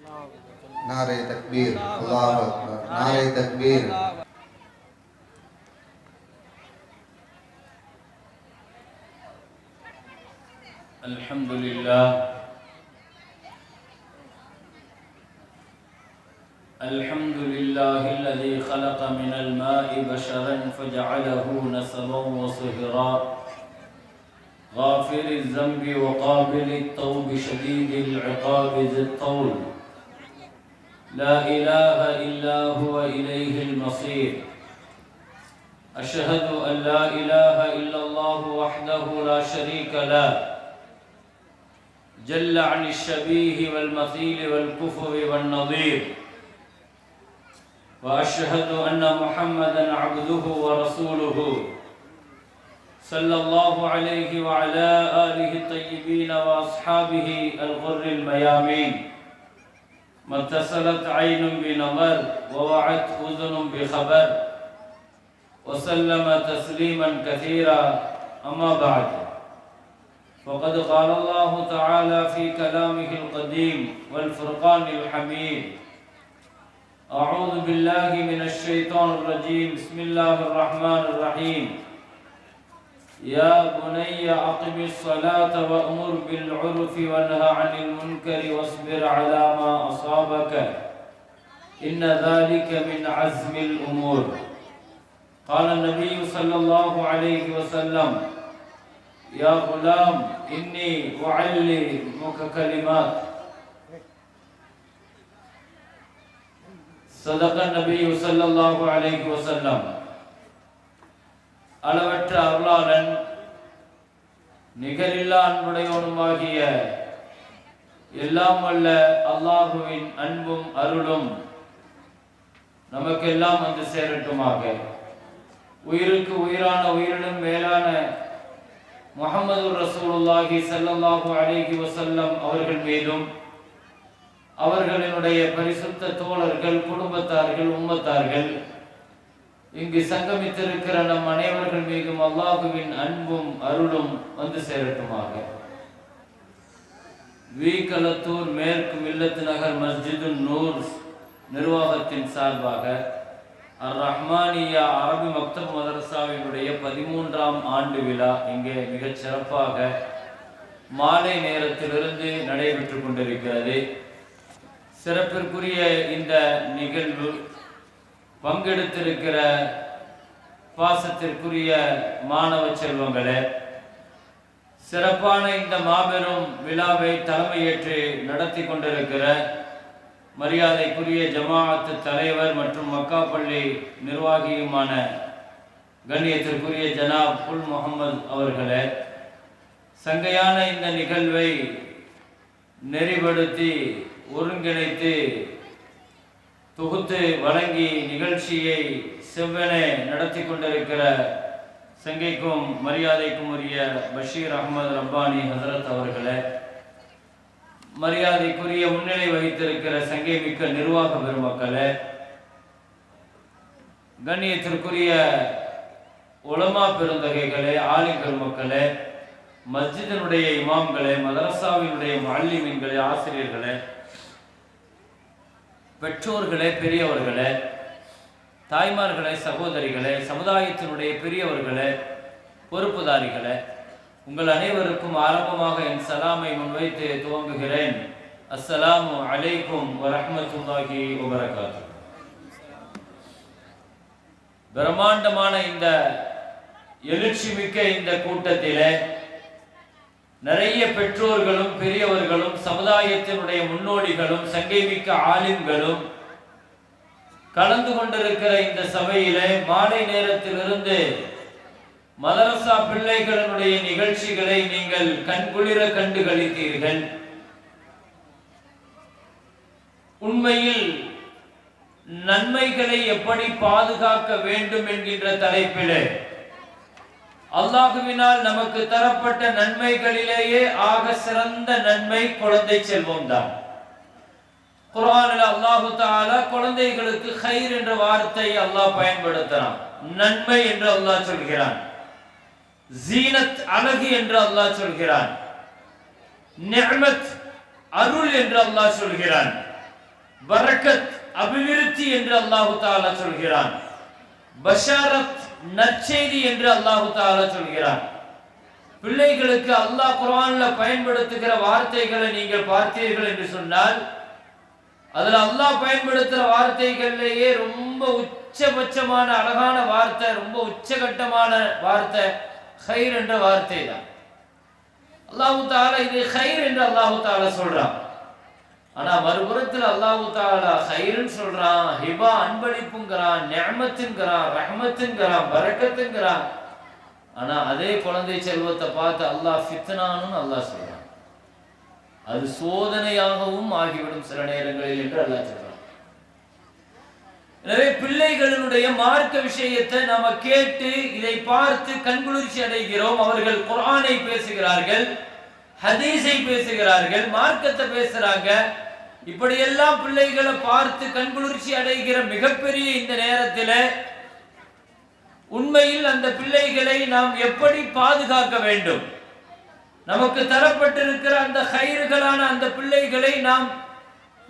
नारे तकबीर, अल्लाहु अकबर, नारे तकबीर। अल्हम्दुलिल्लाह अल्हम्दुलिल्लाहिल्लज़ी खलक़ मिनल माइ बशरन फजअलहु नसबन व सुहरा गाफिरिज़ ज़ंबि व क़ाबिलित तौबि शदीदिल इक़ाबि ज़ित तौल ला इलाहा इल्ला हुवा इलैहिल मसीर अशहदु अन ला इलाहा इल्लल्लाहु वहदहु ला शरीका लह जल्ल अनिश शबीह वल मसील वल कुफ़्र वन नज़ीर व अशहदु अन्न मुहम्मदन अब्दुहु व रसूलुहु सल्लल्लाहु अलैहि व अला आलिहि तय्यिबीन व अस्हाबिहि अल-गुर्रिल मयामीन मत्तसलत ऐनुन बिनज़र व वअत उज़ुनुन बिख़बर व सल्लम तस्लीमन कसीरा अम्मा बाद फ़क़द क़ाल अल्लाहु तआला फ़ी कलामिहिल क़दीम वल फ़ुरक़ानिल हमीद अऊज़ु बिल्लाहि मिनश शैतानिर रजीम बिस्मिल्लाहिर रहमानिर रहीम या बुनय्या अक़िमिस सलात वअमुर बिल उर्फ़ि वन्हा अनिल मुनकरि वस्बिर अला मा असाबक इन्न ज़ालिका मिन अज़्मिल उमूर क़ाल नबी सल्लल्लाहु अलैहि वसल्लम या गुलाम इन्नी उअल्लिमुका कलिमात सदक़ नबी सल्लल्लाहु अलैहि वसल्लम। அளவற்ற அருளாளன் நிகரில்லா அன்புடையவனுமாகிய எல்லாம் வல்ல அல்லாஹுவின் அன்பும் அருளும் நமக்கெல்லாம் வந்து சேரட்டுமாக. உயிருக்கு உயிரான உயிரினும் மேலான முஹம்மது ரசூலுல்லாஹி ஸல்லல்லாஹு அலைஹி வஸல்லம் அவர்கள் மீதும் அவர்களினுடைய பரிசுத்த தோழர்கள், குடும்பத்தார்கள், உம்மத்தார்கள், இங்கு சங்கமித்திருக்கிற நம் அனைவர்கள் மீதும் அல்லாஹுவின் அன்பும் அருளும் வந்து சேரட்டுமாக. வீக்கலத்தூர் மேற்கு மில்லத் நகர் மஸ்ஜிதுன் நூர் நிர்வாகத்தின் சார்பாக அர் ரஹ்மானியா அரபி மக்தப் மதரசாவினுடைய 13ஆம் ஆண்டு விழா இங்கே மிகச் சிறப்பாக மாலை நேரத்திலிருந்து நடைபெற்று கொண்டிருக்கிறது. சிறப்பிற்குரிய இந்த நிகழ்வு பங்கெடுத்திருக்கிற பாசத்திற்குரிய மாணவ செல்வங்களே, சிறப்பான இந்த மாபெரும் விழாவை தலைமையேற்று நடத்தி கொண்டிருக்கிற மரியாதைக்குரிய ஜமாஅத்து தலைவர் மற்றும் மக்கா பள்ளி நிர்வாகியுமான கண்ணியத்திற்குரிய ஜனாப் புல் முகமது அவர்களே, சங்கையான இந்த நிகழ்வை நெறிப்படுத்தி ஒருங்கிணைத்து தொகுத்து வழங்கி நிகழ்ச்சியை செவ்வனே நடத்தி கொண்டிருக்கிற சங்கைக்கும் மரியாதைக்கும் உரிய பஷீர் அஹ்மது ரப்பானி ஹசரத் அவர்களே, மரியாதைக்குரிய முன்னிலை வகித்திருக்கிற சங்கை மிக்க நிர்வாக பெருமக்களே, கண்ணியத்திற்குரிய உலமா பெருந்தகைகளே, ஆலிம் பெருமக்களே, மஸ்ஜிதினுடைய இமாம்களே, மதரசாவினுடைய முஅல்லிமீன்களே, ஆசிரியர்களே, பெற்றோர்களே, பெரியவர்களே, தாய்மார்களே, சகோதரிகளே, சமுதாயத்தினுடைய பெரியவர்களே, பொறுப்புதாரிகளே, உங்கள் அனைவருக்கும் ஆரம்பமாக என் சலாமை முன்வைத்து துவங்குகிறேன். அஸ்ஸலாமு அலைக்கும் வரஹ்மத்துல்லாஹி வபரகாத்துஹு. பிரம்மாண்டமான இந்த எழுச்சி மிக்க இந்த கூட்டத்திலே நிறைய பெற்றோர்களும் பெரியவர்களும் சமுதாயத்தினுடைய முன்னோடிகளும் சங்கை மிக்க ஆலிம்களும் கலந்து கொண்டிருக்கிற இந்த சபையிலே மாலை நேரத்திலிருந்து மதரசா பிள்ளைகளினுடைய நிகழ்ச்சிகளை நீங்கள் கண்குளிர கண்டு களித்தீர்கள். உண்மையில் நன்மைகளை எப்படி பாதுகாக்க வேண்டும் என்கின்ற தலைப்பிலே அல்லாஹுவினால் நமக்கு தரப்பட்ட நன்மைகளிலேயே ஆக சிறந்த நன்மை குழந்தை செல்வம் தான். குர்ஆனில் அல்லாஹு தஆலா குழந்தைகளுக்கு கைர் என்ற வார்த்தை அல்லாஹ் பயன்படுத்துறான். நன்மை என்று அல்லாஹ் சொல்கிறான். ஜீனத் அழகு என்று அல்லாஹ் சொல்கிறான். நிஅமத் அருள் என்று அல்லாஹ் சொல்கிறான். பரக்கத் அபிவிருத்தி என்று அல்லாஹு தஆலா சொல்கிறான். பஷாரத் நற்செய்தி என்று அல்லாஹு தஆலா சொல்கிறான். பிள்ளைகளுக்கு அல்லாஹ் குர்ஆன்ல பயன்படுத்துகிற வார்த்தைகளை நீங்கள் பார்த்தீர்கள் என்று சொன்னால், அதுல அல்லாஹ் பயன்படுத்துகிற வார்த்தைகளிலேயே ரொம்ப உச்சபட்சமான அழகான வார்த்தை, ரொம்ப உச்சகட்டமான வார்த்தை ஹைர் என்ற வார்த்தை தான். அல்லாஹு தஆலா இது ஹைர் என்று அல்லாஹு தஆலா சொல்றான். ஆனா மறுபுறத்தில் அல்லாஹு தஆலா ஹைர்னு சொல்றான், ஹிபா அன்பளிப்புங்கிறான், நிஅமத்துங்கிறான், ரஹ்மத்துங்கிறான், பரக்கத்துங்கிறான். ஆனா அதே குழந்தை செல்வத்தை பார்த்து அல்லாஹ் ஃபித்னான்னு அல்லாஹ் சொல்றான். அது சோதனையாகவும் ஆகிவிடும் சில நேரங்களில் என்று அல்லாஹ் சொல்றான். எனவே பிள்ளைகளுடைய மார்க்க விஷயத்தை நாம கேட்டு இதை பார்த்து கண்குளிர்ச்சி அடைகிறோம். அவர்கள் குர்ஆனை பேசுகிறார்கள், ஹதீஸை பேசுகிறார்கள், மார்க்கத்தை பேசுறாங்க. இப்படியெல்லாம் பிள்ளைகளை பார்த்து கண்குளிர்ச்சி அடைகிற மிகப்பெரிய இந்த நேரத்தில் உண்மையில் அந்த பிள்ளைகளை நாம் எப்படி பாதுகாக்க வேண்டும்? நமக்கு தரப்பட்டிருக்கிற அந்த ஹைர்களான அந்த பிள்ளைகளை நாம்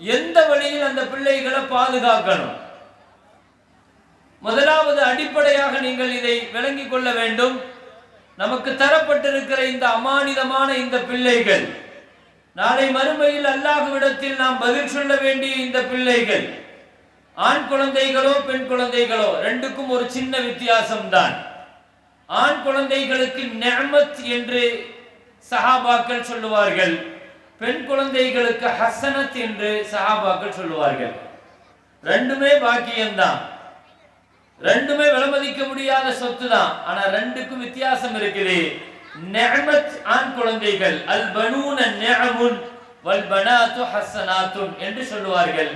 எந்த வழியில் அந்த பிள்ளைகளை பாதுகாக்கணும்? முதலாவது அடிப்படையாக நீங்கள் இதை விளங்கிக் கொள்ள வேண்டும். நமக்கு தரப்பட்டிருக்கிற இந்த அமானிதமான இந்த பிள்ளைகள், நாளை மறுமையில் அல்லாஹ்விடத்தில் நாம் பதில் சொல்ல வேண்டிய இந்த பிள்ளைகள், ஆண் குழந்தைகளோ பெண் குழந்தைகளோ ரெண்டுக்கும் ஒரு சின்ன வித்தியாசம் தான். ஆண் குழந்தைகளுக்கு நிஅமத் என்று சஹாபாக்கள் சொல்லுவார்கள், பெண் குழந்தைகளுக்கு ஹசனத் என்று சஹாபாக்கள் சொல்லுவார்கள். ரெண்டுமே பாக்கியம்தான், ரெண்டுமே விலமதிக்க முடியாத சொத்து தான். ஆனா ரெண்டுக்கும் வித்தியாசம் இருக்குது. நிஅமத் ஆண் குழந்தைகள், அல் பனூன நிஅமுன் வல் பனாத்து ஹஸனாத்துன் என்று சொல்லுவார்கள்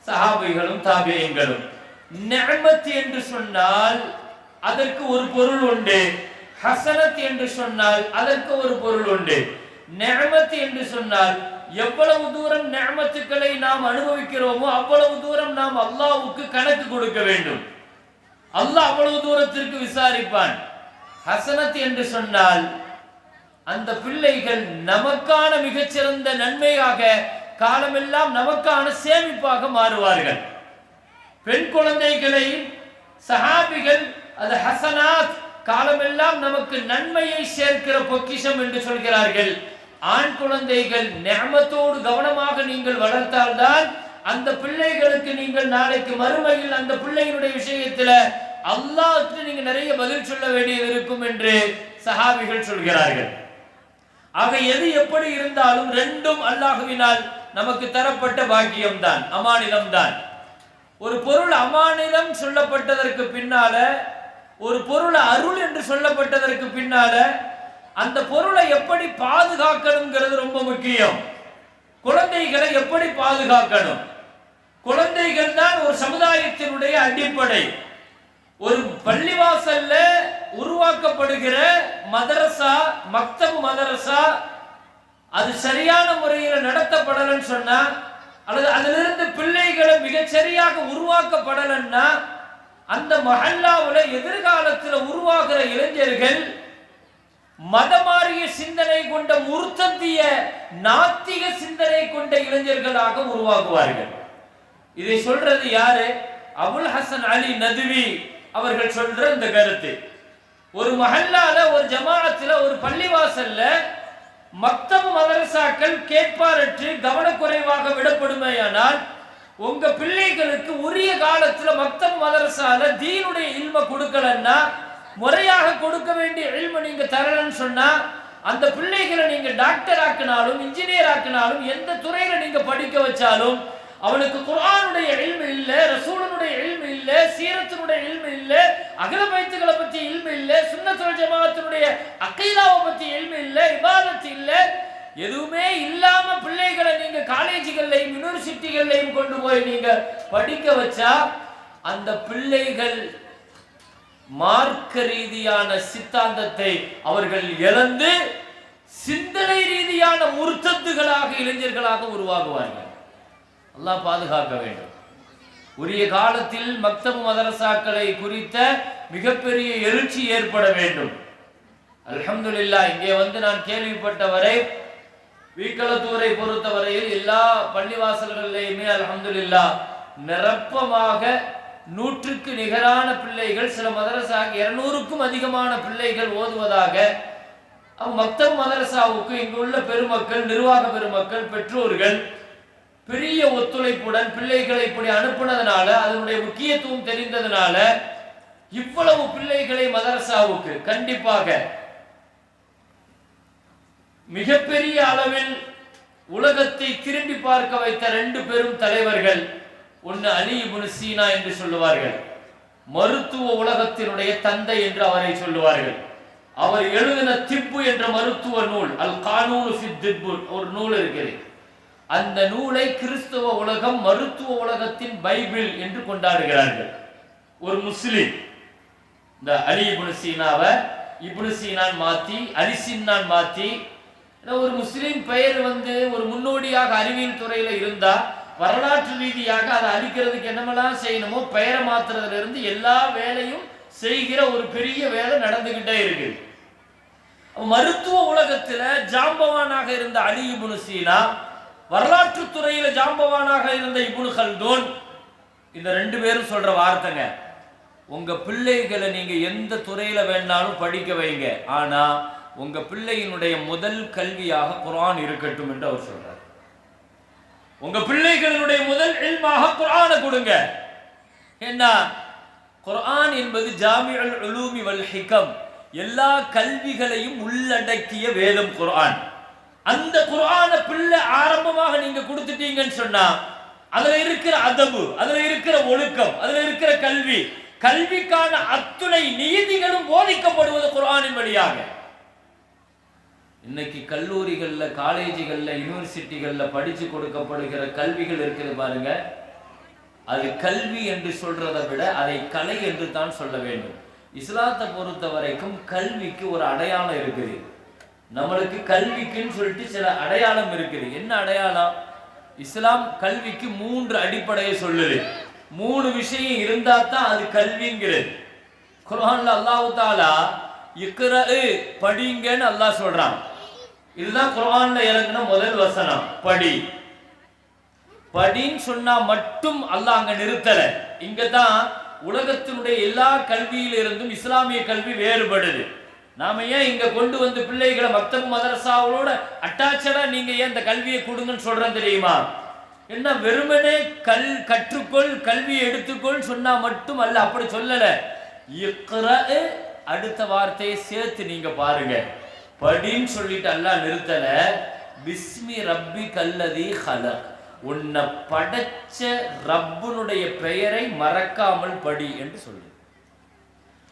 சஹாபிகளும் தாபிஈன்களும். நிஅமத் என்று சொன்னால் அதற்கு ஒரு பொருள் உண்டு, ஹஸனத் என்று சொன்னால் அதற்கு ஒரு பொருள் உண்டு. நிஅமத் என்று சொன்னால் எவ்வளவு தூரம் நிஅமத்துக்களை நாம் அனுபவிக்கிறோமோ அவ்வளவு தூரம் நாம் அல்லாஹ்வுக்கு கணக்கு கொடுக்க வேண்டும். அல்லாஹ் அவ்வளவு தூரத்திற்கு விசாரிப்பான். ஹசனத் என்று சொன்னால் அந்த பிள்ளைகள் நமக்கான மிகச்சிறந்த நன்மையாக, காலமெல்லாம் நமக்கான சேமிப்பாக மாறுவார்கள். பெண் குழந்தைகளை சஹாபிகள் அது ஹசனாத், காலமெல்லாம் நமக்கு நன்மையை சேர்க்கிற பொக்கிஷம் என்று சொல்கிறார்கள். ஆண் குழந்தைகள் நிஅமத்தோடு கவனமாக நீங்கள் வளர்த்தால்தான் அந்த பிள்ளைகளுக்கு நீங்கள் நாளைக்கு மறுமையில் அந்த பிள்ளைகளுடைய விஷயத்துல அல்லாஹ்வுக்கு நீங்க நிறைய பதில் சொல்ல வேண்டியது இருக்கும் என்று சஹாபிகள் சொல்கிறார்கள். ஆக எது எப்படி இருந்தாலும் ரெண்டும் அல்லாஹ்வினால் நமக்கு தரப்பட்ட பாக்கியம் தான், அமானிதம் தான். ஒரு பொருள் அமானிதம் சொல்லப்பட்டதற்கு பின்னால, ஒரு பொருள் அருள் என்று சொல்லப்பட்டதற்கு பின்னால அந்த பொருளை எப்படி பாதுகாக்கணுங்கிறது ரொம்ப முக்கியம். குழந்தைகளை எப்படி பாதுகாக்கணும்? குழந்தைகள் தான் ஒரு சமுதாயத்தினுடைய அடிப்படை. ஒரு பள்ளிவாசல்ல உருவாக்கப்படுகிற மதரசா, மக்தபு மதரசா, அது சரியான முறையில் நடத்தப்படலன்னு சொன்னா, அல்லது அதிலிருந்து பிள்ளைகளை மிகச் சரியாக உருவாக்கப்படலன்னா, அந்த மஹல்லாவுல எதிர்காலத்தில் உருவாகிற இளைஞர்கள் மதமாறிய சிந்தனை கொண்ட, முர்த்தத்திய நாத்திக சிந்தனை கொண்ட இளைஞர்களாக உருவாகுவார்கள். இதை சொல்றது யாரு? அபுல் ஹசன் அலி நதுவி அவர்கள் சொல்ற இந்த கருத்து. ஒரு மஹல்லால, ஒரு ஜமாஅத்துல, ஒரு பள்ளிவாசல்ல மக்தபு மதரசாக்கள் கேட்பாரற்று கவனக்குறைவாக விடப்படுமேயானால், உங்க பிள்ளைகளுக்கு உரிய காலத்துல மக்தபு மதரசால தீனுடைய இல்ம கொடுக்கலன்னா, முறையாக கொடுக்க வேண்டிய இல்ம நீங்க தரலன்னு சொன்னா, அந்த பிள்ளைகளை நீங்க டாக்டர் ஆக்கினாலும் இன்ஜினியர் ஆக்கினாலும் எந்த துறையில நீங்க படிக்க வச்சாலும் அவனுக்கு குர்ஆனுடைய இல்மு இல்ல, ரசூலுடைய இல்மு இல்ல, சீரத்தினுடைய இல்மு இல்ல, அஹ்ல பைத்துகளை பத்தி இல்மு இல்ல, சுன்னத் வல் ஜமாஅத்தினுடைய அகீதாவை பத்தி இல்மு இல்ல, இபாதத் இல்ல, எதுவுமே இல்லாம பிள்ளைகளை நீங்க காலேஜுகள்லையும் யூனிவர்சிட்டிகள்லையும் கொண்டு போய் நீங்க படிக்க வச்சா அந்த பிள்ளைகள் மார்க்க ரீதியான சித்தாந்தத்தை அவர்கள் இழந்து சிந்தனை ரீதியான முர்த்தத்துகளாக, இளைஞர்களாக உருவாகுவார்கள். அல்லாஹ் பாதுகாக்க வேண்டும். உரிய காலத்தில் மக்தபு மதரசாக்களை குறித்த மிகப்பெரிய எழுச்சி ஏற்பட வேண்டும். அல்ஹம்துலில்லாஹ், இங்கே வந்து நான் கேள்விப்பட்டவரை வீக்களத்தூரை பொறுத்தவரையில் எல்லா பள்ளிவாசல்களிலேயுமே அல்ஹம்துலில்லாஹ் நிரப்பமாக 100க்கு நிகரான பிள்ளைகள், சில மதரசா 200க்கும் அதிகமான பிள்ளைகள் ஓதுவதாக மக்தப் மதரசாவுக்கு இங்குள்ள பெருமக்கள், நிர்வாக பெருமக்கள், பெற்றோர்கள் பெரிய ஒத்துழைப்புடன் பிள்ளைகளை இப்படி அனுப்புனதுனால, அதனுடைய முக்கியத்துவம் தெரிந்ததுனால இவ்வளவு பிள்ளைகளை மதரசாவுக்கு கண்டிப்பாக மிகப்பெரிய அளவில் உலகத்தை திரும்பி பார்க்க வைத்த 2 பெரும் தலைவர்கள். ஒன்னு அலி இப்னு சீனா என்று சொல்லுவார்கள், மருத்துவ உலகத்தினுடைய தந்தை என்று அவரை சொல்லுவார்கள். அவர் எழுதின திப்பு என்ற மருத்துவ நூல், அல் கானூன் ஃபி திப்பு ஒரு நூல் இருக்கிறது. அந்த நூலை கிறிஸ்தவ உலகம் மருத்துவ உலகத்தின் பைபிள் என்று கொண்டாடுகிறார்கள். ஒரு முஸ்லிம் இந்த அலி இப்னு சீனாவை இப்னு சீனான் மாத்தி அலி சீனான் மாத்தி, ஒரு முஸ்லிம் பெயர் ஒரு முன்னோடியாக அறிவியல் துறையில இருந்தா வரலாற்று ரீதியாக அதை அழிக்கிறதுக்கு என்னமெல்லாம் செய்யணுமோ பெயரை மாத்துறதுல இருந்து எல்லா வேலையும் செய்கிற ஒரு பெரிய வேலை நடந்துகிட்டே இருக்கு. மருத்துவ உலகத்துல ஜாம்பவானாக இருந்த அலி இப்னு சீனா, வரலாற்று துறையில ஜாம்பவானாக இருந்த இப்னு கல்தூன், இந்த 2 பேரும் சொல்ற வார்த்தைங்க, உங்க பிள்ளைகளை நீங்க எந்த துறையில வேணாலும் படிக்க வைங்க, ஆனா உங்க பிள்ளையினுடைய முதல் கல்வியாக குர்ஆன் இருக்கட்டும் என்று அவர் சொல்றார். உங்க பிள்ளைகளுடைய முதல் இல்மாக குர்ஆனை கொடுங்க. என்ன, குர்ஆன் என்பது ஜாமிஉல் உலூமி வல் ஹிகம், எல்லா கல்விகளையும் உள்ளடக்கிய வேதம் குர்ஆன். அந்த குர்ஆனை பிள்ளை ஆரம்பமாக நீங்க கொடுத்துட்டீங்கன்னு சொன்னா அதுல இருக்கிற அதபு, அதுல இருக்கிற ஒழுக்கம், அதுல இருக்கிற கல்வி, கல்விக்கான அத்துணை நீதிகளும் போதிக்கப்படுவது குர்ஆனின் வழியாக. இன்னைக்கு கல்லூரிகள்ல, காலேஜுகள்ல, யூனிவர்சிட்டிகள்ல படிச்சு கொடுக்கப்படுகிற கல்விகள் இருக்குது பாருங்க, அது கல்வி என்று சொல்றதை விட அதை கலை என்று தான் சொல்ல வேண்டும். இஸ்லாத்தை பொறுத்த வரைக்கும் கல்விக்கு ஒரு அடையாளம் இருக்குது. நம்மளுக்கு கல்விக்குன்னு சொல்லிட்டு சில அடையாளம் இருக்குது. என்ன அடையாளம்? இஸ்லாம் கல்விக்கு 3 அடிப்படையை சொல்லுது. 3 விஷயம் இருந்தா தான் அது கல்விங்கிறது. குர்ஆன்ல அல்லாஹ் தஆலா இக்ரா படிங்கன்னு அல்லாஹ் சொல்றான். இதுதான் குர்ஆன்ல இறங்கின முதல் வசனம், படி. படின்னு சொன்னா மட்டும் அல்லாஹ் அங்க நிறுத்தல. இங்க தான் உலகத்தினுடைய எல்லா கல்வியிலிருந்தும் இஸ்லாமிய கல்வி வேறுபடுது. நாம ஏன் இங்க கொண்டு வந்து பிள்ளைகளை மக்தப் மதரசாவோட அட்டாச்சடா நீங்க ஏன் இந்த கல்வியை கொடுங்கன்னு சொல்றேன் தெரியுமா? என்ன, வெறுமனே கற்றுக்கொள், கல்வியை எடுத்துக்கொள் சொன்னா மட்டும் அல்ல, அப்படி சொல்லல. இக்ரா, அடுத்த வார்த்தையை சேர்த்து நீங்க பாருங்க, படின்னு சொல்லிட்டு அல்லாஹ் நிறுத்தல. பிஸ்மி ரப்பி கல்லதி ஹலக், உன்னை படைச்ச ரப்புனுடைய பெயரை மறக்காமல் படி என்று சொல்லு.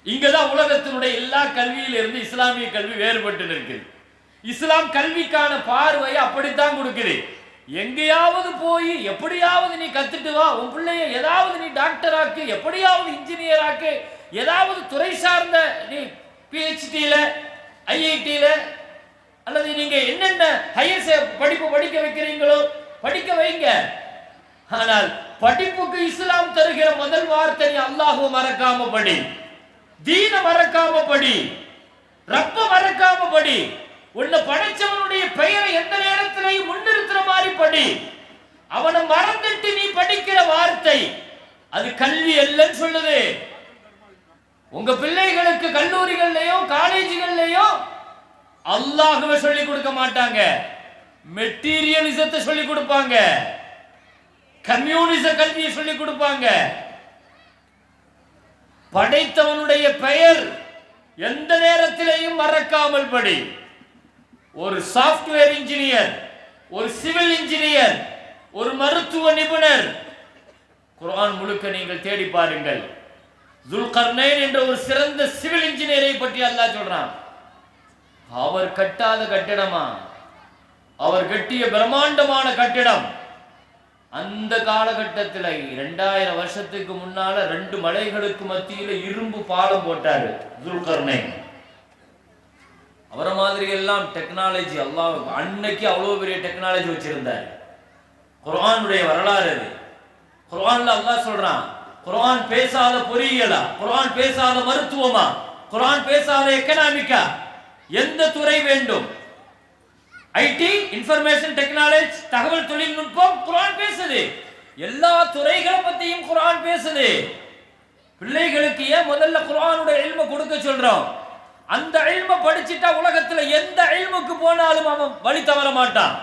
இங்கதான் உலகத்தினுடைய எல்லா கல்வியிலிருந்து இஸ்லாமிய கல்வி வேறுபட்டு இருக்குது. இஸ்லாம் கல்விக்கான பார்வையை அப்படித்தான் கொடுக்குது. எங்கேயாவது போய் எப்படியாவது நீ கத்துட்டு வா, உன் பிள்ளைய ஏதாவது நீ டாக்டர் ஆக்கு, எப்படியாவது இன்ஜினியர் ஆக்கு, ஏதாவது துறை சார்ந்த நீ PhD-ல IIT-ல அல்லது நீங்க என்னென்ன ஹையர் படிப்பு படிக்க வைக்கிறீங்களோ படிக்க வைங்க. ஆனால் படிப்புக்கு இஸ்லாம் தருகிற முதல் வார்த்தை அல்லாஹ்வை மறக்காம படி, தீன மறக்காம படி, ரப்ப மறக்காம படி, உன்னை படைச்சவனுடைய பெயரை எந்த நேரத்திலையும் முன்னிறுத்துற மாதிரி படி. அவனை மறந்துட்டு நீ படிக்கிற வார்த்தை அது கல்வி அல்லன்னு சொல்லுது. உங்க பிள்ளைகளுக்கு கல்லூரிகள்லயோ காலேஜுகள்லயோ அல்லாஹ்வை சொல்லி கொடுக்க மாட்டாங்க, மெட்டீரியலிசத்தை சொல்லி கொடுப்பாங்க, கம்யூனிச கல்வியை சொல்லி கொடுப்பாங்க. படைத்தவனுடைய பெயர் எந்த நேரத்திலேயும் மறக்காமல் படி. ஒரு சாஃப்ட்வேர் இன்ஜினியர், ஒரு சிவில் இன்ஜினியர், ஒரு மருத்துவ நிபுணர், குர்ஆன் முழுக்க நீங்கள் தேடி பாருங்கள். துல்கர்னைன் என்ற ஒரு சிறந்த சிவில் இன்ஜினியரை பற்றி அல்லாஹ் சொல்றான். அவர் கட்டாத கட்டிடமா, அவர் கட்டிய பிரம்மாண்டமான கட்டிடம். அந்த காலகட்டத்தில் 2000 வருஷத்துக்கு முன்னால 2 மலைகளுக்கு மத்தியில இரும்பு பாலம் போட்டாரு துல்கர்னைன். அவரை மாதிரி எல்லாம் டெக்னாலஜி அல்லாஹ் அன்னைக்கு அவ்வளவு பெரிய டெக்னாலஜி வச்சிருந்தார். குர்ஆனுடைய வரலாறு அது. குர்ஆன்ல அல்லாஹ் சொல்றான், குர்ஆன் பேசாத பொறியியலா, குர்ஆன் பேசாத மருத்துவமா, குர்ஆன் பேசாத எக்கனாமிக்கா, எந்த துறை வேண்டும்? ஐடி, இன்ஃபர்மேஷன் டெக்னாலஜி, தகவல் தொழில்நுட்பம் குர்ஆன் பேசுது. எல்லா துறைகளை பத்தியும் குர்ஆன் பேசுது. பிள்ளைகளுக்கு ஏன் முதல்ல குர்ஆனுடைய இல்ம கொடுக்க சொல்றோம்? அந்த இல்ம படிச்சிட்டா உலகத்துல எந்த இல்முக்கு போனாலும் அவன் வழி தவற மாட்டான்.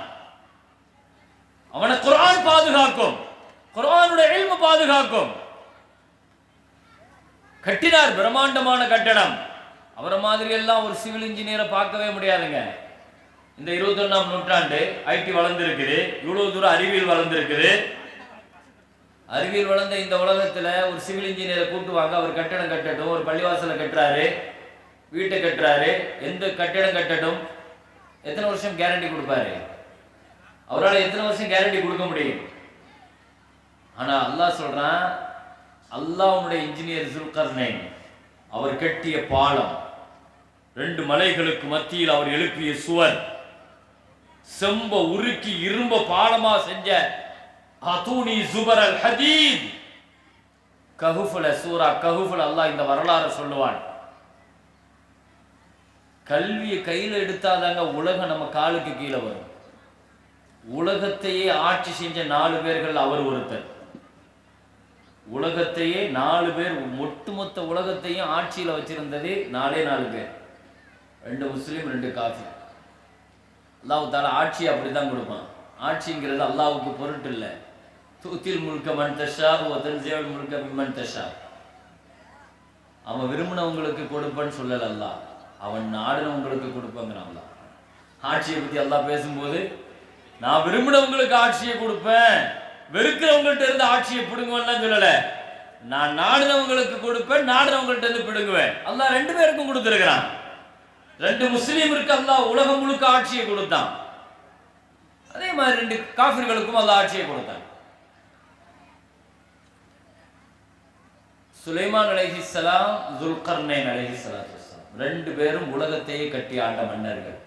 அவனை குர்ஆன் பாதுகாக்கும், குர்ஆனுடைய இல்ம பாதுகாக்கும். கட்டினார் பிரம்மாண்டமான கட்டடம். அவரை மாதிரி எல்லாம் ஒரு சிவில் இன்ஜினியரை பார்க்கவே முடியாதுங்க. இந்த 21ஆம் நூற்றாண்டு ஐடி வளர்ந்துருக்குது, இவ்வளவு தூரம் அறிவியல் வளர்ந்துருக்குது. அறிவியல் வளர்ந்த இந்த உலகத்துல ஒரு சிவில் இன்ஜினியரை கூட்டுவாங்க, அவர் கட்டடம் கட்டட்டும். ஒரு பள்ளிவாசலை கட்டுறாரு, வீட்டை கட்டுறாரு. எந்த கட்டடம் கட்டட்டும் எத்தனை வருஷம் கேரண்டி கொடுப்பாரு? அவரால் எத்தனை வருஷம் கேரண்டி கொடுக்க முடியும்? ஆனா அல்லாஹ் சொல்றான், அல்லாஹ்வுடைய இன்ஜினியர் ஜுல்கர்னைன் அவர் கட்டிய பாலம், 2 மலைகளுக்கு மத்தியில் அவர் எழுப்பிய சுவர், செம்ப உருக்கி இரும்ப பாலமா செஞ்ச ஹதூனி ஜுபரல் ஹதீத். கஹுஃப்ல, சூரா கஹுஃப்ல அல்லாஹ் இந்த வரலாறு சொல்லுவான். கல்வியை கையில் எடுத்தாதாங்க உலகம் நம்ம காலுக்கு கீழே வரும். உலகத்தையே ஆட்சி செஞ்ச 4 பேர்கள் அவர் ஒருத்தர். உலகத்தையே 4 பேர், ஒட்டுமொத்த உலகத்தையும் ஆட்சியில் வச்சிருந்தது 4 பேர். 2 முஸ்லீம் 2 காஃபிர். அல்லாஹ் தாலா ஆட்சி அப்படிதான் கொடுப்பான். ஆட்சிங்கிறது அல்லாஹ்வுக்கு பொருட்டு இல்லை. தூத்தில் முழுக்க மன் தஷா தன்சியல் முழுக்க மிம்மன் தஷா. அவன் விரும்பினவங்களுக்கு கொடுப்பன்னு சொல்லல அல்லாஹ், அவன் நாடினவங்களுக்கு கொடுப்பாங்கிறான் அல்லாஹ். ஆட்சியை பத்தி அல்லாஹ் பேசும்போது, நான் விரும்பினவங்களுக்கு ஆட்சியை கொடுப்பேன், வெறுக்கிறவங்கள்ட்ட இருந்து ஆட்சியை பிடுங்குவேன்லாம் சொல்லல. நான் நாடினவங்களுக்கு கொடுப்பேன், நாடினவங்கள்ட்ட இருந்து பிடுங்குவேன். அல்லாஹ் 2 பேருக்கும் கொடுத்துருக்கிறான். 2 முஸ்லீமிற்கு அல்லாஹ் உலகம் முழுக்க ஆட்சியை கொடுத்தான். அதே மாதிரி 2 காஃபிர்களுக்கும் அல்லாஹ் ஆட்சியை கொடுத்தான். சுலைமான் அலைஹிஸ்ஸலாம், துல்கர்னைன் அலைஹிஸ்ஸலாத்து வஸ்ஸலாம் 2 பேரும் உலகத்தையே கட்டி ஆண்ட மன்னர்கள்.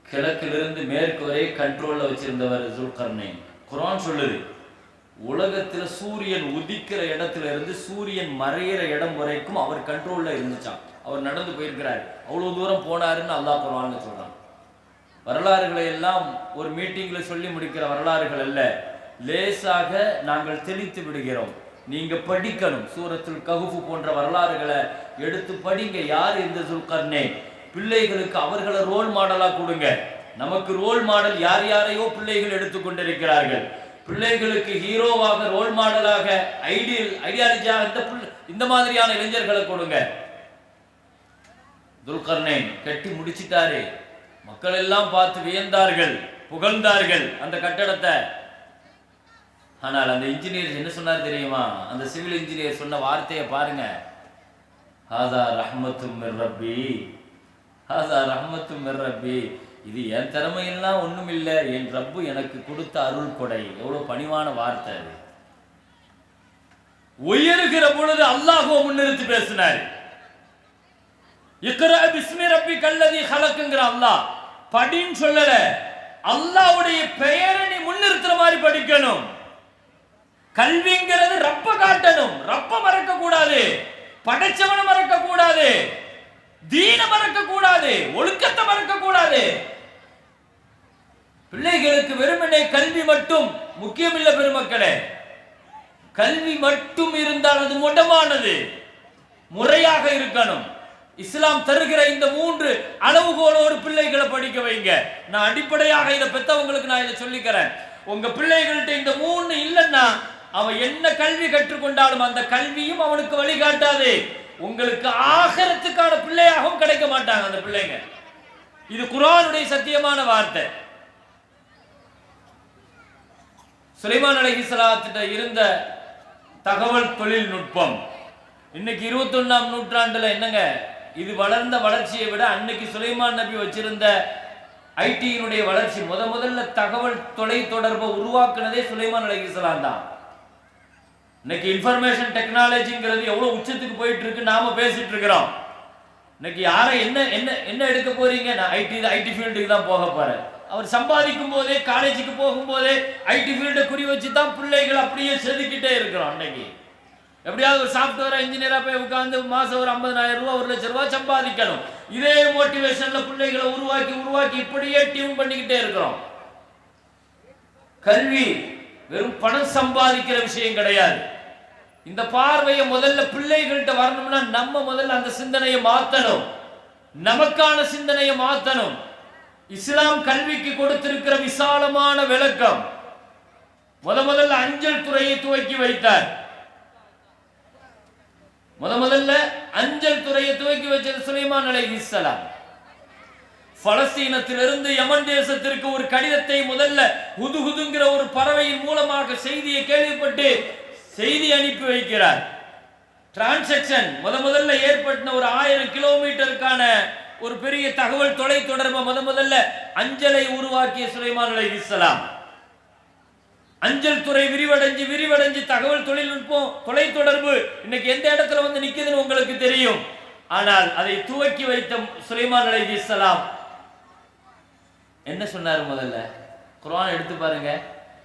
கிழக்கிலிருந்து மேற்கு வரை கண்ட்ரோல்ல வச்சிருந்தவர் துல்கர்னைன். குர்ஆன் சொல்லுது, உலகத்தில் சூரியன் உதிக்கிற இடத்துல இருந்து சூரியன் மறையிற இடம் வரைக்கும் அவர் கண்ட்ரோல்ல இருந்துச்சான். அவர் நடந்து போயிருக்கிறார், அவ்வளவு தூரம் போனாருன்னு அல்லாஹ் குர்ஆன்ல சொல்றான். வரலாறுகளை எல்லாம் ஒரு மீட்டிங்ல சொல்லி முடிக்கிற வரலாறுகள் அல்ல, லேசாக நாங்கள் தெளித்து விடுகிறோம். நீங்க படிக்கணும். சூரத்துல் கஹ்ஃப் போன்ற வரலாறுகளை எடுத்து படிங்க. யார் இந்த துல்கர்னைன்? பிள்ளைகளுக்கு அவர்களை ரோல் மாடலா கொடுங்க. நமக்கு ரோல் மாடல் யார் யாரையோ பிள்ளைகள் எடுத்துக்கொண்டிருக்கிறார்கள். பிள்ளைகளுக்கு ஹீரோவாக, ரோல் மாடலாக, ஐடியாலஜியாக இந்த மாதிரியான இளைஞர்களை கொடுங்க. துல்கர்னைன் கட்டி முடிச்சிட்டாரு. மக்கள் எல்லாம் பார்த்து வியந்தார்கள், புகழ்ந்தார்கள் அந்த கட்டடத்தை. ஆனால் அந்த இன்ஜினியர் என்ன சொன்னார் தெரியுமா? அந்த சிவில் இன்ஜினியர் சொன்ன வார்த்தையை பாருங்க. ஹாதா ரஹ்மத்தும் மிர் ரப்பி, ஹாதா ரஹ்மத்தும் மிர் ரப்பி. இது என் திறமையெல்லாம் ஒண்ணும் இல்லை, என் ரப்பு எனக்கு கொடுத்த அருள் கொடை. எவ்வளவு பணிவான வார்த்தை அது. உயர்கிற பொழுது அல்லாஹ்வை முன்னிறுத்தி பேசினார். இக்ரா பிஸ்மி ரப்பிக அல்லதி ஹலக்ங்கிற அல்லாஹ் படின்னு சொல்லல, அல்லாஹ்வுடைய பெயரை நீ முன்னிறுத்துற மாதிரி படிக்கணும். கல்விங்கிறது ரப்ப காட்டணும், ரப்ப மறக்க கூடாது, படைச்சவனை மறக்க கூடாது, தீன மறக்க கூடாது, ஒழுக்கத்தை மறக்க கூடாது. பிள்ளைகளுக்கு வெறுமனே கல்வி மட்டும் முக்கியமில்லை பெருமக்களே. கல்வி மட்டும் இருந்தால் அது மொடமானது, முறையாக இருக்கணும். இஸ்லாம் தருகிற இந்த 3 அளவுகோலோடு பிள்ளைகளை படிக்க வைங்க. நான் அடிப்படையாக இதை பெத்தவங்களுக்கு நான் இதை சொல்லிக்கிறேன். உங்க பிள்ளைகள்கிட்ட இந்த 3 இல்லைன்னா அவன் என்ன கல்வி கற்றுக்கொண்டாலும் அந்த கல்வியும் அவனுக்கு வழிகாட்டாது. உங்களுக்கு ஆகிரத்துக்கான பிள்ளையாகவும் கிடைக்க மாட்டாங்க அந்த பிள்ளைங்க. இது குர்ஆனுடைய சத்தியமான வார்த்தை. சுலைமான் அலைஹிஸ்ஸலாத்திட்ட இருந்த தகவல் தொழில்நுட்பம் இன்னைக்கு 21ஆம் நூற்றாண்டுல என்னங்க, இது வளர்ந்த வளர்ச்சியை விட அன்னைக்கு சுலைமான் நபி வச்சிருந்த ஐடியினுடைய வளர்ச்சி. முதல்ல தகவல் தொலை தொடர்பை உருவாக்குனதே சுலைமான் அலைஹிஸ்ஸலாம் தான். இன்னைக்கு இன்ஃபர்மேஷன் டெக்னாலஜிங்கிறது எவ்வளவு உச்சத்துக்கு போயிட்டு இருக்கு, நாம பேசிட்டு இருக்கிறோம். இன்னைக்கு யாரை என்ன என்ன என்ன எடுக்க போறீங்க? நான் ஐடி ஃபீல்டுக்கு தான் போக போறேன். அவர் சம்பாதிக்கும் போதே, காலேஜுக்கு போகும்போதே ஐடி ஃபீல்டை குறி வச்சு தான் பிள்ளைகள் அப்படியே செதுக்கிட்டே இருக்கிறோம். அன்னைக்கு எப்படியாவது ஒரு சாஃப்ட்வேர் இன்ஜினியரா போய் உட்கார்ந்து மாசம் ஒரு 50,000 ரூபாய் 1,00,000 ரூபாய் சம்பாதிக்கணும். இதே மோட்டிவேஷன்ல பிள்ளைகளை உருவாக்கி இப்படியே டியூன் பண்ணிக்கிட்டே இருக்கிறோம். கல்வி வெறும் பணம் சம்பாதிக்கிற விஷயம் கிடையாது. இந்த பார்வையை முதல்ல பிள்ளைகள்கிட்ட வரணும்னா நம்ம முதல்ல அந்த சிந்தனையை மாத்தணும், நமக்கான சிந்தனையை மாத்தணும். இஸ்லாம் கல்விக்கு கொடுத்திருக்கிற விசாலமான விளக்கம். முதல்ல அஞ்சல் துறையை துவக்கி வைத்தார். முதல்ல அஞ்சல் துறையை துவக்கி வச்சது சுலைமான் அலைஹிஸ்ஸலாம். பலஸ்தீனத்திலிருந்து யமன் தேசத்திற்கு ஒரு கடிதத்தை முதல்ல ஹுதுஹுதுங்கிற ஒரு பறவையின் மூலமாக செய்தியை கேள்விப்பட்டு செய்தி அனுப்பி வைக்கிறார். டிரான்சாக்சன் முதல்ல ஏற்பட்ட ஒரு 1000 கிலோமீட்டருக்கான ஒரு பெரிய தகவல் தொலை தொடர்பு முதல்ல அஞ்சலை உருவாக்கிய சுலைமான் அலைஹிஸ்ஸலாம். அஞ்சல் துறை விரிவடைஞ்சு தகவல் தொழில்நுட்பம் தொலை தொடர்பு இன்னைக்கு எந்த இடத்துல வந்து நிக்குதுன்னு உங்களுக்கு தெரியும். ஆனால் அதை துவக்கி வைத்த சுலைமான் அலைஹிஸ்ஸலாம் என்ன சொன்னார்? முதல்ல குர்ஆன் எடுத்து பாருங்க.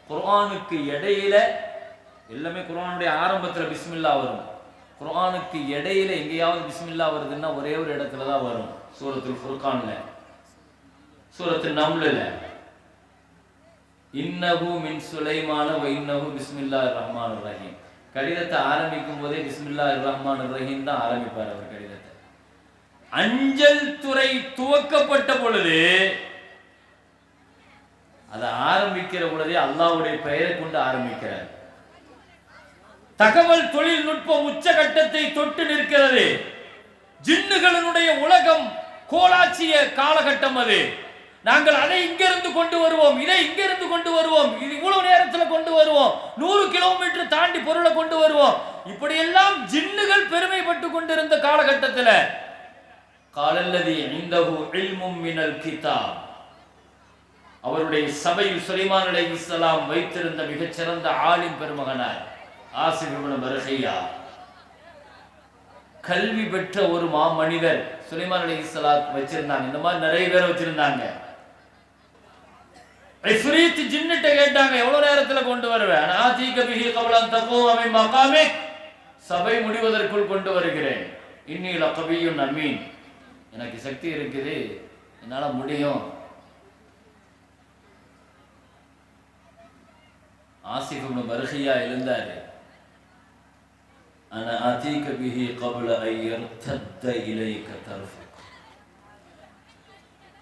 குர்ஆனுக்கு இடையில எல்லாமே குர்ஆனுடைய ஆரம்பத்துல பிஸ்மில்லா வரும். குர்ஆனுக்கு இடையில எங்கேயாவது பிஸ்மில்லா வருதுன்னா ஒரே ஒரு இடத்துல தான் வரும். சூரத்துல் ஃபுர்கான்ல, சூரத்துல் நம்ல்ல இன்னஹு மின் சுலைமான வ இன்னஹு பிஸ்மில்லாஹிர் ரஹ்மானிர் ரஹீம். கடிதத்தை ஆரம்பிக்கும் போதே பிஸ்மில்லாஹிர் ரஹ்மானிர் ரஹீம் தான் ஆரம்பிப்பார் அவர் கடிதத்தை. அஞ்சல் துறை துவக்கப்பட்ட பொழுது அதை ஆரம்பிக்கிற பொழுதே அல்லாஹ்வுடைய பெயரை கொண்டு ஆரம்பிக்கிறார். தகவல் தொழில்நுட்பம் உச்சகட்டத்தை தொட்டு நிற்கிறது. ஜின்னுகளினுடைய உலகம் கோலாச்சிய காலகட்டம் அது. நாங்கள் அதை இங்கிருந்து கொண்டு வருவோம், இதை இங்கிருந்து கொண்டு வருவோம், இது இவ்வளவு நேரத்தில் கொண்டு வருவோம், 100 கிலோமீட்டர் தாண்டி பொருளை கொண்டு வருவோம். இப்படியெல்லாம் ஜின்னுகள் பெருமைப்பட்டு கொண்டிருந்த காலகட்டத்தில் காலல்லதி இந்தஹு இல்மும் மினல் கிதாப், அவருடைய சபையில் சுலைமான் அலைஹிஸ்ஸலாம் வைத்திருந்த மிகச்சிறந்த ஆலிம் பெருமகனார் ஆசிப் இப்னு பர்ஹியா, கல்வி பெற்ற ஒரு மாமனிதர் சுலைமான் அலைஹிஸ்ஸலாம் வச்சிருந்தாங்க. இந்த மாதிரி நிறைய பேர் வச்சிருந்தாங்க. இஃப்ரீத் ஜின்னிட்ட கேட்டாங்க, எவ்வளவு நேரத்துல கொண்டு வருவேன்? ஆதீக பிஹி கப்ல அன் தகூம மின் மகாமிக், சபை முடிவதற்குள் கொண்டு வருகிறேன். இன்னி லகவியுன் அமீன், எனக்கு சக்தி இருக்குது, என்னால முடியும். ஆசிப் இப்னு பர்ஹியா எழுந்தாரு. அன ஆதீக பிஹி கப்ல அன் யர்தத்த இலைக தர்ஃபுக்,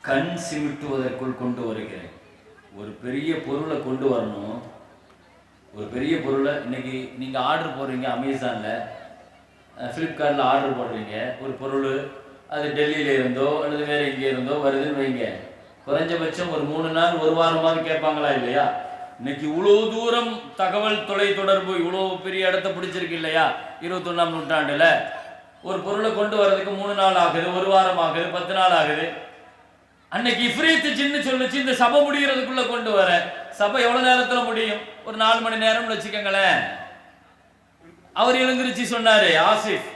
கண் சிமிட்டுவதற்குள் கொண்டு வருகிறேன். ஒரு பெரிய பொருளை கொண்டு வரணும். ஒரு பெரிய பொருளை இன்னைக்கு நீங்கள் ஆர்டர் போடுறீங்க, அமேசானில் ஃப்ளிப்கார்ட்டில் ஆர்டர் போடுறீங்க ஒரு பொருள், அது டெல்லியில் இருந்தோ அல்லது வேறு எங்கே இருந்தோ வருதுன்னு வைங்க. குறைஞ்சபட்சம் ஒரு 3 நாள் 1 வாரமாவது கேட்பாங்களா இல்லையா? இன்னைக்கு இவ்வளோ தூரம் தகவல் தொலை தொடர்பு இவ்வளோ பெரிய இடத்த பிடிச்சிருக்கு இல்லையா? 21ஆம் நூற்றாண்டில் ஒரு பொருளை கொண்டு வர்றதுக்கு 3 நாள் ஆகுது, 1 வாரம் ஆகுது, 10 நாள் ஆகுது. அன்னைக்கு இஃப்ரீத் ஜின்னு சொல்லுச்சு, இந்த சபை முடிகிறதுக்குள்ள கொண்டு வர. சபை எவ்வளவு நேரத்துல முடியும்? ஒரு 4 மணி நேரம்னு வச்சுக்கோங்களேன். அவர் எழுந்திருச்சு சொன்னாரு, ஆசிப்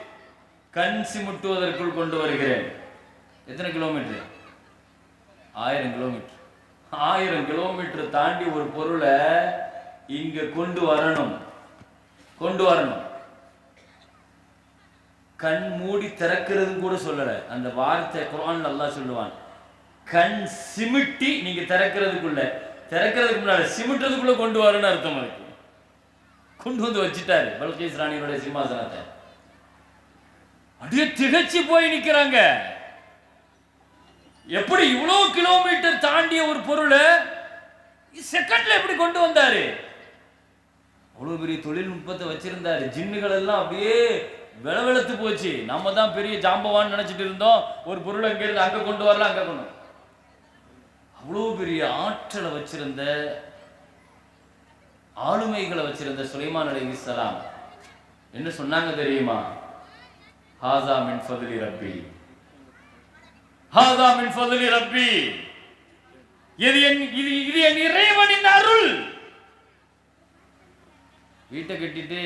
கண் சிமிட்டுவதற்குள் கொண்டு வருகிறேன். எத்தனை கிலோமீட்டர்? 1000 கிலோமீட்டர். 1000 கிலோமீட்டர் தாண்டி ஒரு பொருளை இங்க கொண்டு வரணும். கண் மூடி திறக்கிறது கூட சொல்லல. அந்த வார்த்தை குர்ஆன்ல அல்லாஹ் சொல்லுவான், கண் சிமிட்டி நீங்க திறக்கிறதுக்கு முன்னாடி சிமிட்டுறதுக்குள்ள கொண்டு வரணும்னு அர்த்தம். அதுக்கு கொண்டு வந்து வச்சுட்டாரு பல்கீஸ் ராணியோட சிம்மாசனத்தை. அப்படியே திகச்சு போய் நிக்கிறாங்க. எப்படி இவ்வளவு கிலோமீட்டர் தாண்டிய ஒரு பொருளை செகண்ட்ல எப்படி கொண்டு வந்தாரு? அவ்வளவு பெரிய தொழில்நுட்பத்தை வச்சிருந்தாரு. ஜின்னுகள் எல்லாம் அப்படியே வெளவெளத்து போச்சு. நம்ம தான் பெரிய ஜாம்பவான்னு நினைச்சிட்டு இருந்தோம். ஒரு பொருளை அங்க இருந்து அங்க கொண்டு வரலாம், அங்க கொண்டு. அவ்வளோ பெரிய ஆற்றலை வச்சிருந்த, ஆளுமைகளை வச்சிருந்த சுலைமான் அலைஹிஸ்ஸலாம் என்ன சொன்னாங்க தெரியுமா? ஹாஸா மின் ஃபத்லி ரப்பி, ஹாஸா மின் ஃபத்லி ரப்பி, இது என் இறைவனின் அருள். வீட்டை கட்டிட்டு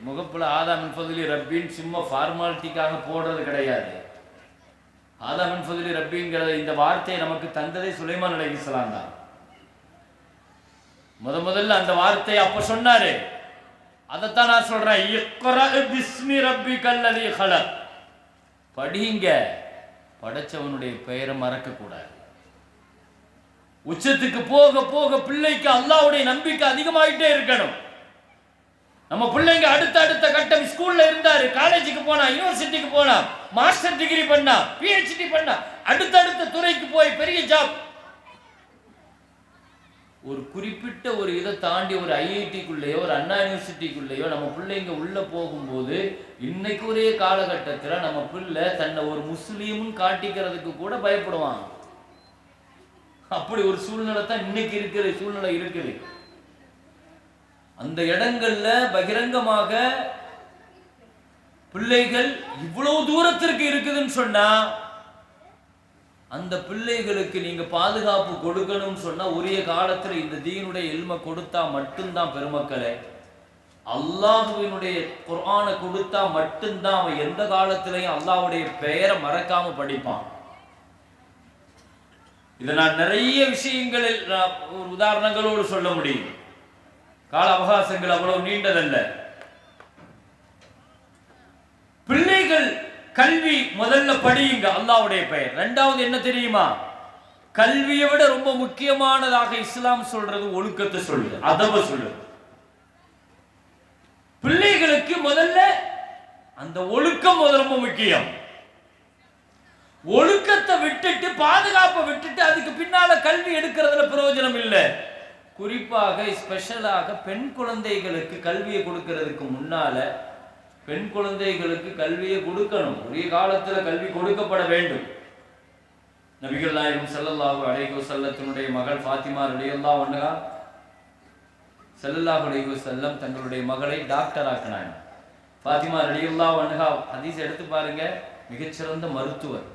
முகப்புல ஆதா மின் ஃபத்லி ரப்பின்னு சும்மா ஃபார்மாலிட்டிக்காக போடுறது கிடையாது. ஆதா மின் ஃபத்லி ரப்பிங்கிற இந்த வார்த்தையை நமக்கு தந்ததே சுலைமான் அலைஹிஸ்ஸலாம் தான். முதல்ல அந்த வார்த்தையை அப்ப சொன்னாரு. அதைத்தான் நான் சொல்றேன், இக்ரா பிஸ்மி ரப்பிக்கல் லதீ ஹலக். படிங்க, படைச்சவனுடைய பெயரை மறக்க கூடாது. உச்சத்துக்கு போக போக பிள்ளைக்கு அல்லாஹ்வுடைய நம்பிக்கை அதிகமாயிட்டே இருக்கணும். நம்ம பிள்ளைங்க அடுத்த கட்டம், ஸ்கூல்ல இருந்தாரு, காலேஜுக்கு போனா, யூனிவர்சிட்டிக்கு போனா, மாஸ்டர் டிகிரி பண்ணா, PhD பண்ணா, அடுத்த துறைக்கு போய் பெரிய ஜாப். ஒரு குறிப்பிட்ட ஒரு இதை தாண்டி ஒரு IIT-க்குள்ளேயோ ஒரு அண்ணா யூனிவர்சிட்டிக்குள்ளேயோ நம்ம பிள்ளைங்க உள்ள போகும்போது, இன்னைக்கு ஒரே காலகட்டத்தில் நம்ம பிள்ளை தன்னை ஒரு முஸ்லீம்னு காட்டிக்கிறதுக்கு கூட பயப்படுவான். அப்படி ஒரு சூழ்நிலை தான் இன்னைக்கு இருக்கிற சூழ்நிலை இருக்குது. அந்த இடங்கள்ல பகிரங்கமாக பிள்ளைகள் இவ்வளவு தூரத்திற்கு இருக்குதுன்னு சொன்னா, அந்த பிள்ளைகளுக்கு நீங்க பாதுகாப்பு கொடுக்கணும்னு சொன்னா உரிய காலத்துல இந்த தீனுடைய இல்ம கொடுத்தா மட்டும்தான் பெருமக்களே. அல்லாஹ்வினுடைய குர்ஆனை கொடுத்தா மட்டும்தான் அவன் எந்த காலத்திலையும் அல்லாஹ்வுடைய பெயரை மறக்காம படிப்பான். இதை நான் நிறைய விஷயங்களில் ஒரு உதாரணங்களோடு சொல்ல முடியும். கால அவகாசங்கள் அவ்வளவு நீண்டதல்ல. பிள்ளைகள் கல்வி முதல்ல படியுங்க, அல்லாஹ்வுடைய பெயர். இரண்டாவது என்ன தெரியுமா? கல்வியை விட ரொம்ப முக்கியமானதாக இஸ்லாம் சொல்றது ஒழுக்கத்தை சொல்லுது, அதப சொல்லுது. பிள்ளைகளுக்கு முதல்ல அந்த ஒழுக்கம் ரொம்ப முக்கியம். ஒழுக்கத்தை விட்டுட்டு பாதுகாப்பை விட்டுட்டு அதுக்கு பின்னால கல்வி எடுக்கிறதுல பிரயோஜனம் இல்லை. குறிப்பாக ஸ்பெஷலாக பெண் குழந்தைகளுக்கு கல்வியை கொடுக்கிறதுக்கு முன்னால பெண் குழந்தைகளுக்கு கல்வியை கொடுக்கணும். உரிய காலத்தில் கல்வி கொடுக்கப்பட வேண்டும். நபிகள் நாயகம் ஸல்லல்லாஹு அலைஹி வஸல்லத்தினுடைய மகள் ஃபாத்திமா ரலியல்லாஹு அன்ஹா ஸல்லல்லாஹு அலைஹி வஸல்லம் தங்களுடைய மகளை டாக்டர் ஆக்கினாங்க. ஃபாத்திமா ரலியல்லாஹு அன்ஹா ஹதீஸ் எடுத்து பாருங்க, மிகச்சிறந்த மருத்துவர்.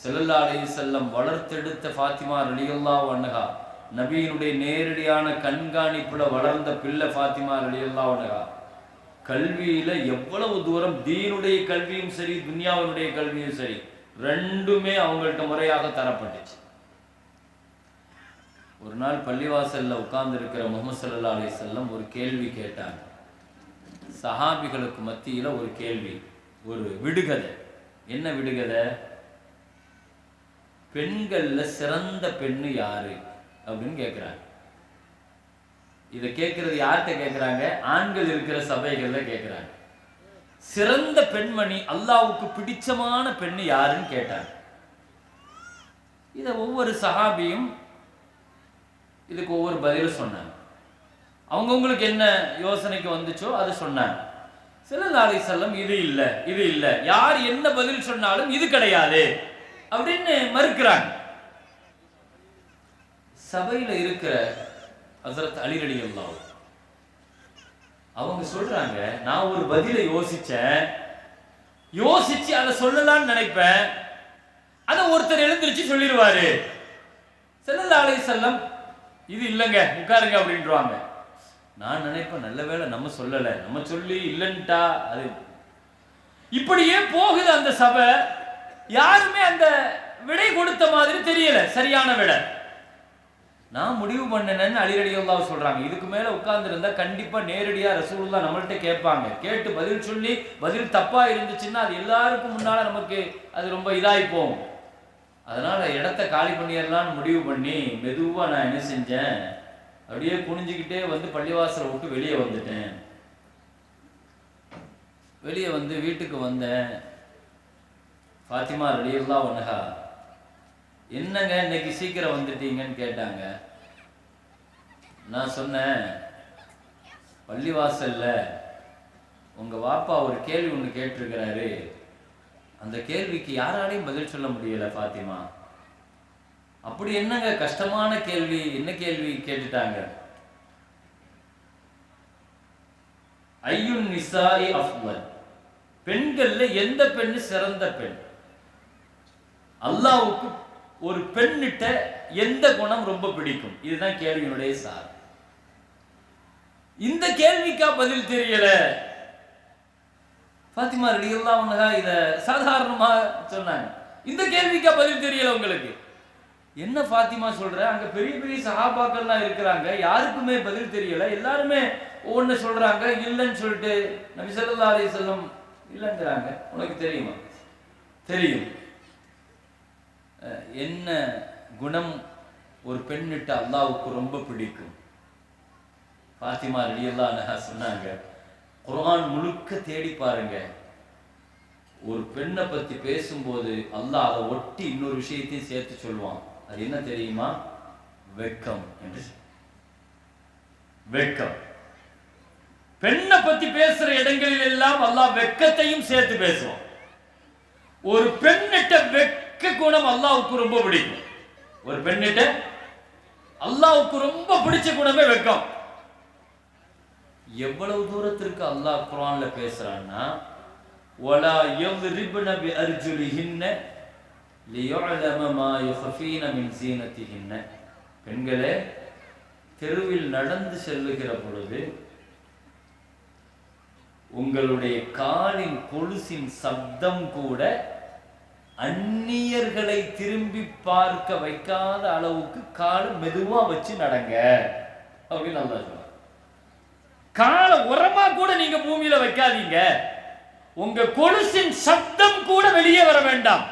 ஸல்லல்லாஹு அலைஹி வஸல்லம் வளர்த்தெடுத்த ஃபாத்திமா ரலியல்லாஹு அன்ஹா, நபியினுடைய நேரடியான கண்காணிப்புல வளர்ந்த பிள்ளை ஃபாத்திமா ரலியல்லாஹு அன்ஹா. கல்வியில எவ்வளவு தூரம், தீனுடைய கல்வியும் சரி துன்யாவினுடைய கல்வியும் சரி, ரெண்டுமே அவங்கள்ட்ட முறையாக தரப்பட்டுச்சு. ஒரு நாள் பள்ளிவாசல்ல உட்கார்ந்து இருக்கிற முஹம்மது ஸல்லல்லாஹு அலைஹி வஸல்லம் ஒரு கேள்வி கேட்டாங்க. சஹாபிகளுக்கு மத்தியில ஒரு கேள்வி, ஒரு விடுகதை. என்ன விடுகதை? பெண்கள்ல சிறந்த பெண்ணு யாரு அப்படின்னு கேட்கிறாங்க. இதை கேட்கறது யார்கிட்ட கேட்கிறாங்க? ஆண்கள் இருக்கிற சபைகள்ல கேட்கிறாங்க. சிறந்த பெண்மணி, அல்லாஹ்வுக்கு பிடிச்சமான பெண்ணு யாருன்னு கேட்டாங்க. இதை ஒவ்வொரு சஹாபியும் இதுக்கு ஒவ்வொரு பதிலும் சொன்னாங்க. அவங்கவுங்களுக்கு என்ன யோசனைக்கு வந்துச்சோ அதை சொன்னாங்க. ஸல்லல்லாஹு அலைஹி வஸல்லம் இது இல்லை, இது இல்லை, யார் என்ன பதில் சொன்னாலும் இது கிடையாது அப்படின்னு மறுக்கிறாங்க. சபையில இருக்கிற ஹஸரத் அலி ரலியல்லாஹு அவங்க சொல்றாங்க, நான் ஒரு பதிலை யோசிச்சு அதை சொல்லலாம்னு நினைப்பேன், அதை ஒருத்தர் எழுந்திருச்சு சொல்லிடுவாரு. ஸல்லல்லாஹு அலைஹி வஸல்லம் இது இல்லைங்க, உட்காருங்க அப்படின்றாங்க. நான் நினைப்பேன், நல்ல வேளை நம்ம சொல்லலை, நம்ம சொல்லி இல்லைன்ட்டா அது இப்படியே போகுது அந்த சபை. யாருமே அந்த விடை கொடுத்த மாதிரி தெரியல, சரியான விடை. நான் முடிவு பண்ணேன்னு அலி ரலியல்லாஹு சொல்றாங்க. இதுக்கு மேல உட்கார்ந்து இருந்தா கண்டிப்பா நேரடியா ரசூலுல்லாஹ் நம்மள்ட்ட கேட்பாங்க. கேட்டு பதில் சொல்லி பதில் தப்பா இருந்துச்சுன்னா அது எல்லாருக்கும் முன்னால நமக்கு அது ரொம்ப இதாகி போகும். அதனால இடத்த காலி பண்ணிடலாம்னு முடிவு பண்ணி மெதுவா நான் என்ன செஞ்சேன், அப்படியே குனிஞ்சுக்கிட்டே வந்து பள்ளிவாசலை விட்டு வெளியே வந்துட்டேன். வெளியே வந்து வீட்டுக்கு வந்தேன். ஃபாத்திமா ரலியல்லாஹு அன்ஹா, என்னங்க இன்னைக்கு சீக்கிரம் வந்துட்டீங்கன்னு கேட்டாங்க. நான் சொன்னேன், பள்ளிவாசல்ல உங்க வாப்பா ஒரு கேள்வி ஒன்று கேட்டிருக்கிறாரு, அந்த கேள்விக்கு யாராலையும் பதில் சொல்ல முடியல ஃபாத்திமா. அப்படி என்னங்க கஷ்டமான கேள்வி, என்ன கேள்வி கேட்டுட்டாங்க? ஐயுன் நிசாஇ அஃதல், பெண்கள்ல எந்த பெண்ணு சிறந்த பெண்? அல்லாஹ்வுக்கு ஒரு பெண்ணிட்ட எந்த குணம் ரொம்ப பிடிக்கும்? இதுதான் கேள்வியினுடைய சார். இந்த கேள்விக்கா பதில் தெரியல. ஃபாத்திமா ரலியல்லாஹு அன்ஹா இத சாதாரணமா சொன்னாங்க. இந்த கேள்விக்கா பதில் தெரியல உங்களுக்கு? என்ன ஃபாத்திமா சொல்ற? அங்க பெரிய பெரிய சஹாபாக்கள்லாம் இருக்கிறாங்க, யாருக்குமே பதில் தெரியல, எல்லாருமே ஒன்று சொல்றாங்க இல்லைன்னு சொல்லிட்டு நபி ஸல்லல்லாஹு அலைஹி வஸல்லம் இல்லைங்கிறாங்க. உனக்கு தெரியுமா? தெரியும். என்ன குணம் ஒரு பெண்ணிட்ட அல்லாஹ்வுக்கு ரொம்ப பிடிக்கும்? ஃபாத்திமா ரலியல்லாஹு அன்ஹா சொன்னாங்க, குர்ஆன் முழுக்க தேடி பாருங்க, ஒரு பெண்ணை பத்தி பேசும்போது அல்லாஹ் அதை ஒட்டி இன்னொரு விஷயத்தையும் சேர்த்து சொல்லுவான். அது என்ன தெரியுமா? வெட்கம் என்று. வெட்கம். பெண்ணை பத்தி பேசுற இடங்களில் எல்லாம் அல்லாஹ் வெட்கத்தையும் சேர்த்து பேசுவான். ஒரு பெண்ணிட்ட வெட்க குணம் அல்லாஹ்வுக்கு ரொம்ப பிடிக்கும். ஒரு பெண்ணிட்ட அல்லாஹ்வுக்கு ரொம்ப பிடிச்ச குணமே வெட்கம். எவ்வளவு தூரத்திற்கு அல்லாஹ் குர்ஆன்ல பேசுறான்னா, வலா யضربن بأرجلهن ليعلم ما يخفين من زينتهن. பெண்களே, தெருவில் நடந்து செல்லுகிற பொழுது உங்களுடைய காலின் கொலுசின் சப்தம் கூட அந்நியர்களை திரும்பி பார்க்க வைக்காத அளவுக்கு கால் மெதுவா வச்சு நடங்க அப்படின்னு அல்லாஹ் சொல்றான். காலை உரமா கூட நீங்க பூமியில வைக்காதீங்க. உங்க கொலுசின் சப்தம் கூட வெளியே வர வேண்டாம்.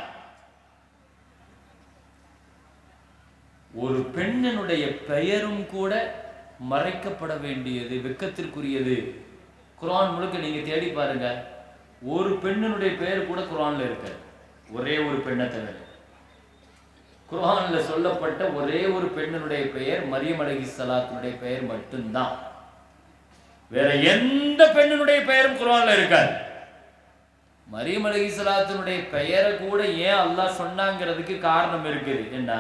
ஒரு பெண்ணினுடைய பெயரும் கூட மறைக்கப்பட வேண்டியது, வெட்கத்திற்குரியது. குர்ஆன் முழுக்க நீங்க தேடி பாருங்க, ஒரு பெண்ணினுடைய பெயர் கூட குர்ஆன்ல இருக்கு. ஒரே ஒரு பெண்ணை தவிர குர்ஆன்ல சொல்லப்பட்ட ஒரே ஒரு பெண்ணினுடைய பெயர் மரியம் அலைஹிஸ்ஸலாத்துடைய பெயர் மட்டும்தான். வேற எந்த பெண்ணினுடைய பெயரும் குர்ஆன்ல இருக்காது. மரியம் அலைஹிஸ்ஸலாத்துடைய பெயரை கூட ஏன் அல்லாஹ் சொன்னாங்கிறதுக்கு காரணம் இருக்குது. என்ன,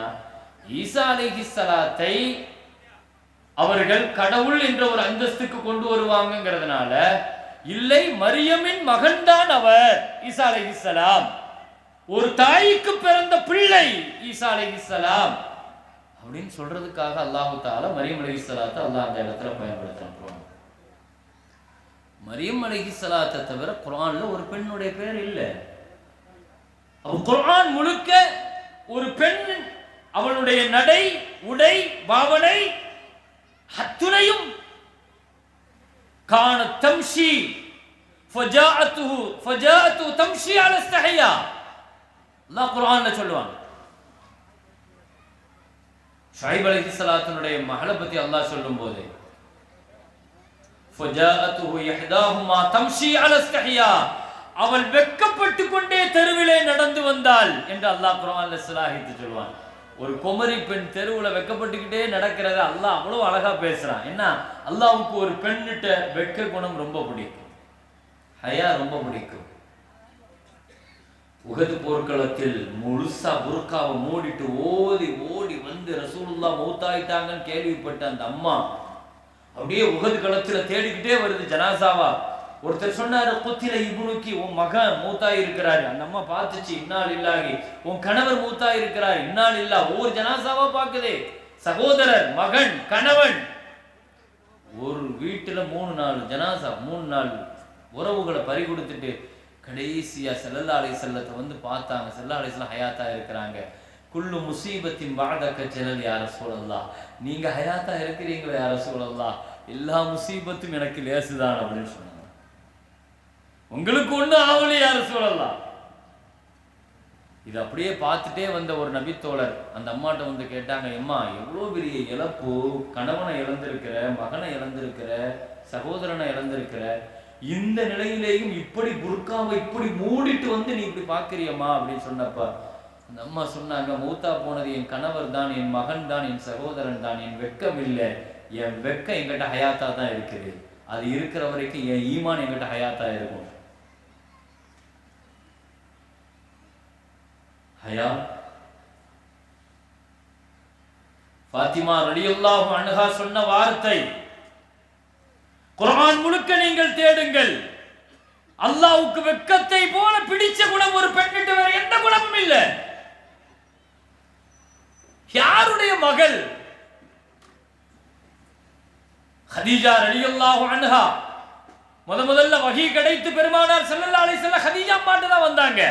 ஈசா அலைஹிஸ்ஸலாத்தை அவர்கள் கடவுள் என்ற ஒரு அந்தஸ்துக்கு கொண்டு வருவாங்கிறதுனால, இல்லை மரியமின் மகன்தான் அவர் ஈசா அலைஹிஸ்ஸலாம், ஒரு தாய்க்கு பிறந்த பிள்ளை ஈசா அலைஹிஸ்ஸலாம் அப்படின்னு சொல்றதுக்காக அல்லாஹ் தஆலா மரியம் அலைஹிஸ்ஸலாத்தை அல்லாஹ் அந்த இடத்துல பயன்படுத்துறான். மரியம் அலைஹிஸ்ஸலாத்தை தவிர குர்ஆன்ல ஒரு பெண்ணுடைய பெயர் இல்லை. அப்ப குர்ஆன் முழுக்க ஒரு பெண், அவளுடைய நடை, உடை, பாவனை அத்துணையும் கான தம்ஷி ஃபஜாஅத்து தம்ஷி அலா இஸ்திஹயா. அல்லாஹ் குர்ஆன்ல சொல்லுவான். ஷுஐப் அலைஹிஸ்ஸலாத்துடைய மகளை பத்தி அல்லாஹ் சொல்லும்போது ஃபஜாஅத்துஹு இஹ்தாஹுமா தம்ஷி அலா இஸ்திஹயா, அவள் வெட்கப்பட்டு கொண்டே தெருவிலே நடந்து வந்தாள் என்று அல்லாஹ் குர்ஆன்ல ஸலாஹித்து சொல்வான். ஒரு குமரி பெண் தெருவுல வெட்கப்பட்டுக்கிட்டே நடக்கிறத அல்லாஹ் அவ்வளவு அழகா பேசுறான். என்ன, அல்லாஹ்வுக்கு ஒரு பெண்ணிட்ட வெட்க குணம் ரொம்ப பிடிக்கும், ஹயா ரொம்ப பிடிக்கும். உஹது போர்க்களத்தில் முழுசா புர்காவை மூடிட்டு ஓடி ஓடி வந்து ரசூலுல்லாஹ் மௌத்தாயிட்டாங்கன்னு கேள்விப்பட்ட அந்த அம்மா அப்படியே உஹது களத்துல தேடிக்கிட்டே வருது ஜனாசாவா. ஒருத்தர் சொன்னாரு, குத்தில இப்னுக்கி, உன் மகன் மூத்தாய் இருக்கிறாரு. அந்த அம்மா பார்த்துச்சு, இன்னால் இல்லாகி, உன் கணவர் மூத்தாய் இருக்கிறார், இன்னால் இல்லா. ஒவ்வொரு ஜனாசாவா பாக்குதே, சகோதரர், மகன், கணவன். ஒரு வீட்டுல 3-4 ஜனாசா, 3 நாள் உறவுகளை பறி கொடுத்துட்டு கடைசியா ஸல்லல்லாஹு அலைஹி வஸல்லத்தை வந்து பார்த்தாங்க. ஸல்லல்லாஹு அலைஹி வஸல்லம் ஹயாத்தா இருக்கிறாங்க. குல்லு முசீபத்தின் பஅதக ஜலல் யா ரசூலல்லாஹ், நீங்க ஹயாத்தா இருக்கிறீங்களா யா ரசூலல்லாஹ், எல்லா முசீபத்தும் எனக்கு லேசுதான் அப்படின்னு சொன்னாங்க. உங்களுக்கு ஒன்றும் ஆவலையா யா ரசூலல்லாஹ். இது அப்படியே பார்த்துட்டே வந்த ஒரு நபித்தோழர் அந்த அம்மாட்ட வந்து கேட்டாங்க, அம்மா எவ்வளோ பெரிய இழப்பு, கணவனை இழந்திருக்கிற, மகனை இழந்திருக்கிற, சகோதரனை இழந்திருக்கிற, இந்த நிலையிலேயும் இப்படி புர்காவை இப்படி மூடிட்டு வந்து நீ இப்படி பார்க்கிறியம்மா அப்படின்னு சொன்னப்ப அந்த அம்மா சொன்னாங்க, மூத்தா போனது என் கணவர் தான், என் மகன் தான், என் சகோதரன் தான், என் வெட்கம் இல்லை, என் வெட்கம் என்கிட்ட ஹயாத்தா தான் இருக்குது. அது இருக்கிற வரைக்கும் என் ஈமான் என்கிட்ட ஹயாத்தா இருக்கும். ஹயா. ஃபாத்திமா ரலியல்லாஹு அன்ஹா சொன்ன வார்த்தை, குர்ஆன் முழுக்க நீங்கள் தேடுங்கள், அல்லாஹ்வுக்கு வெட்கத்தை போல பிடிச்ச குணம் ஒரு பெண்ணிட்ட வேற எந்த குணமும் இல்லை. யாருடைய மகள்? ஹதீஜா ரலியல்லாஹு அன்ஹா. முதல்ல வஹீ கிடைத்து பெருமானார் ஸல்லல்லாஹு அலைஹி வஸல்லம் ஹதீஜா அம்மாட்ட தான் வந்தாங்க.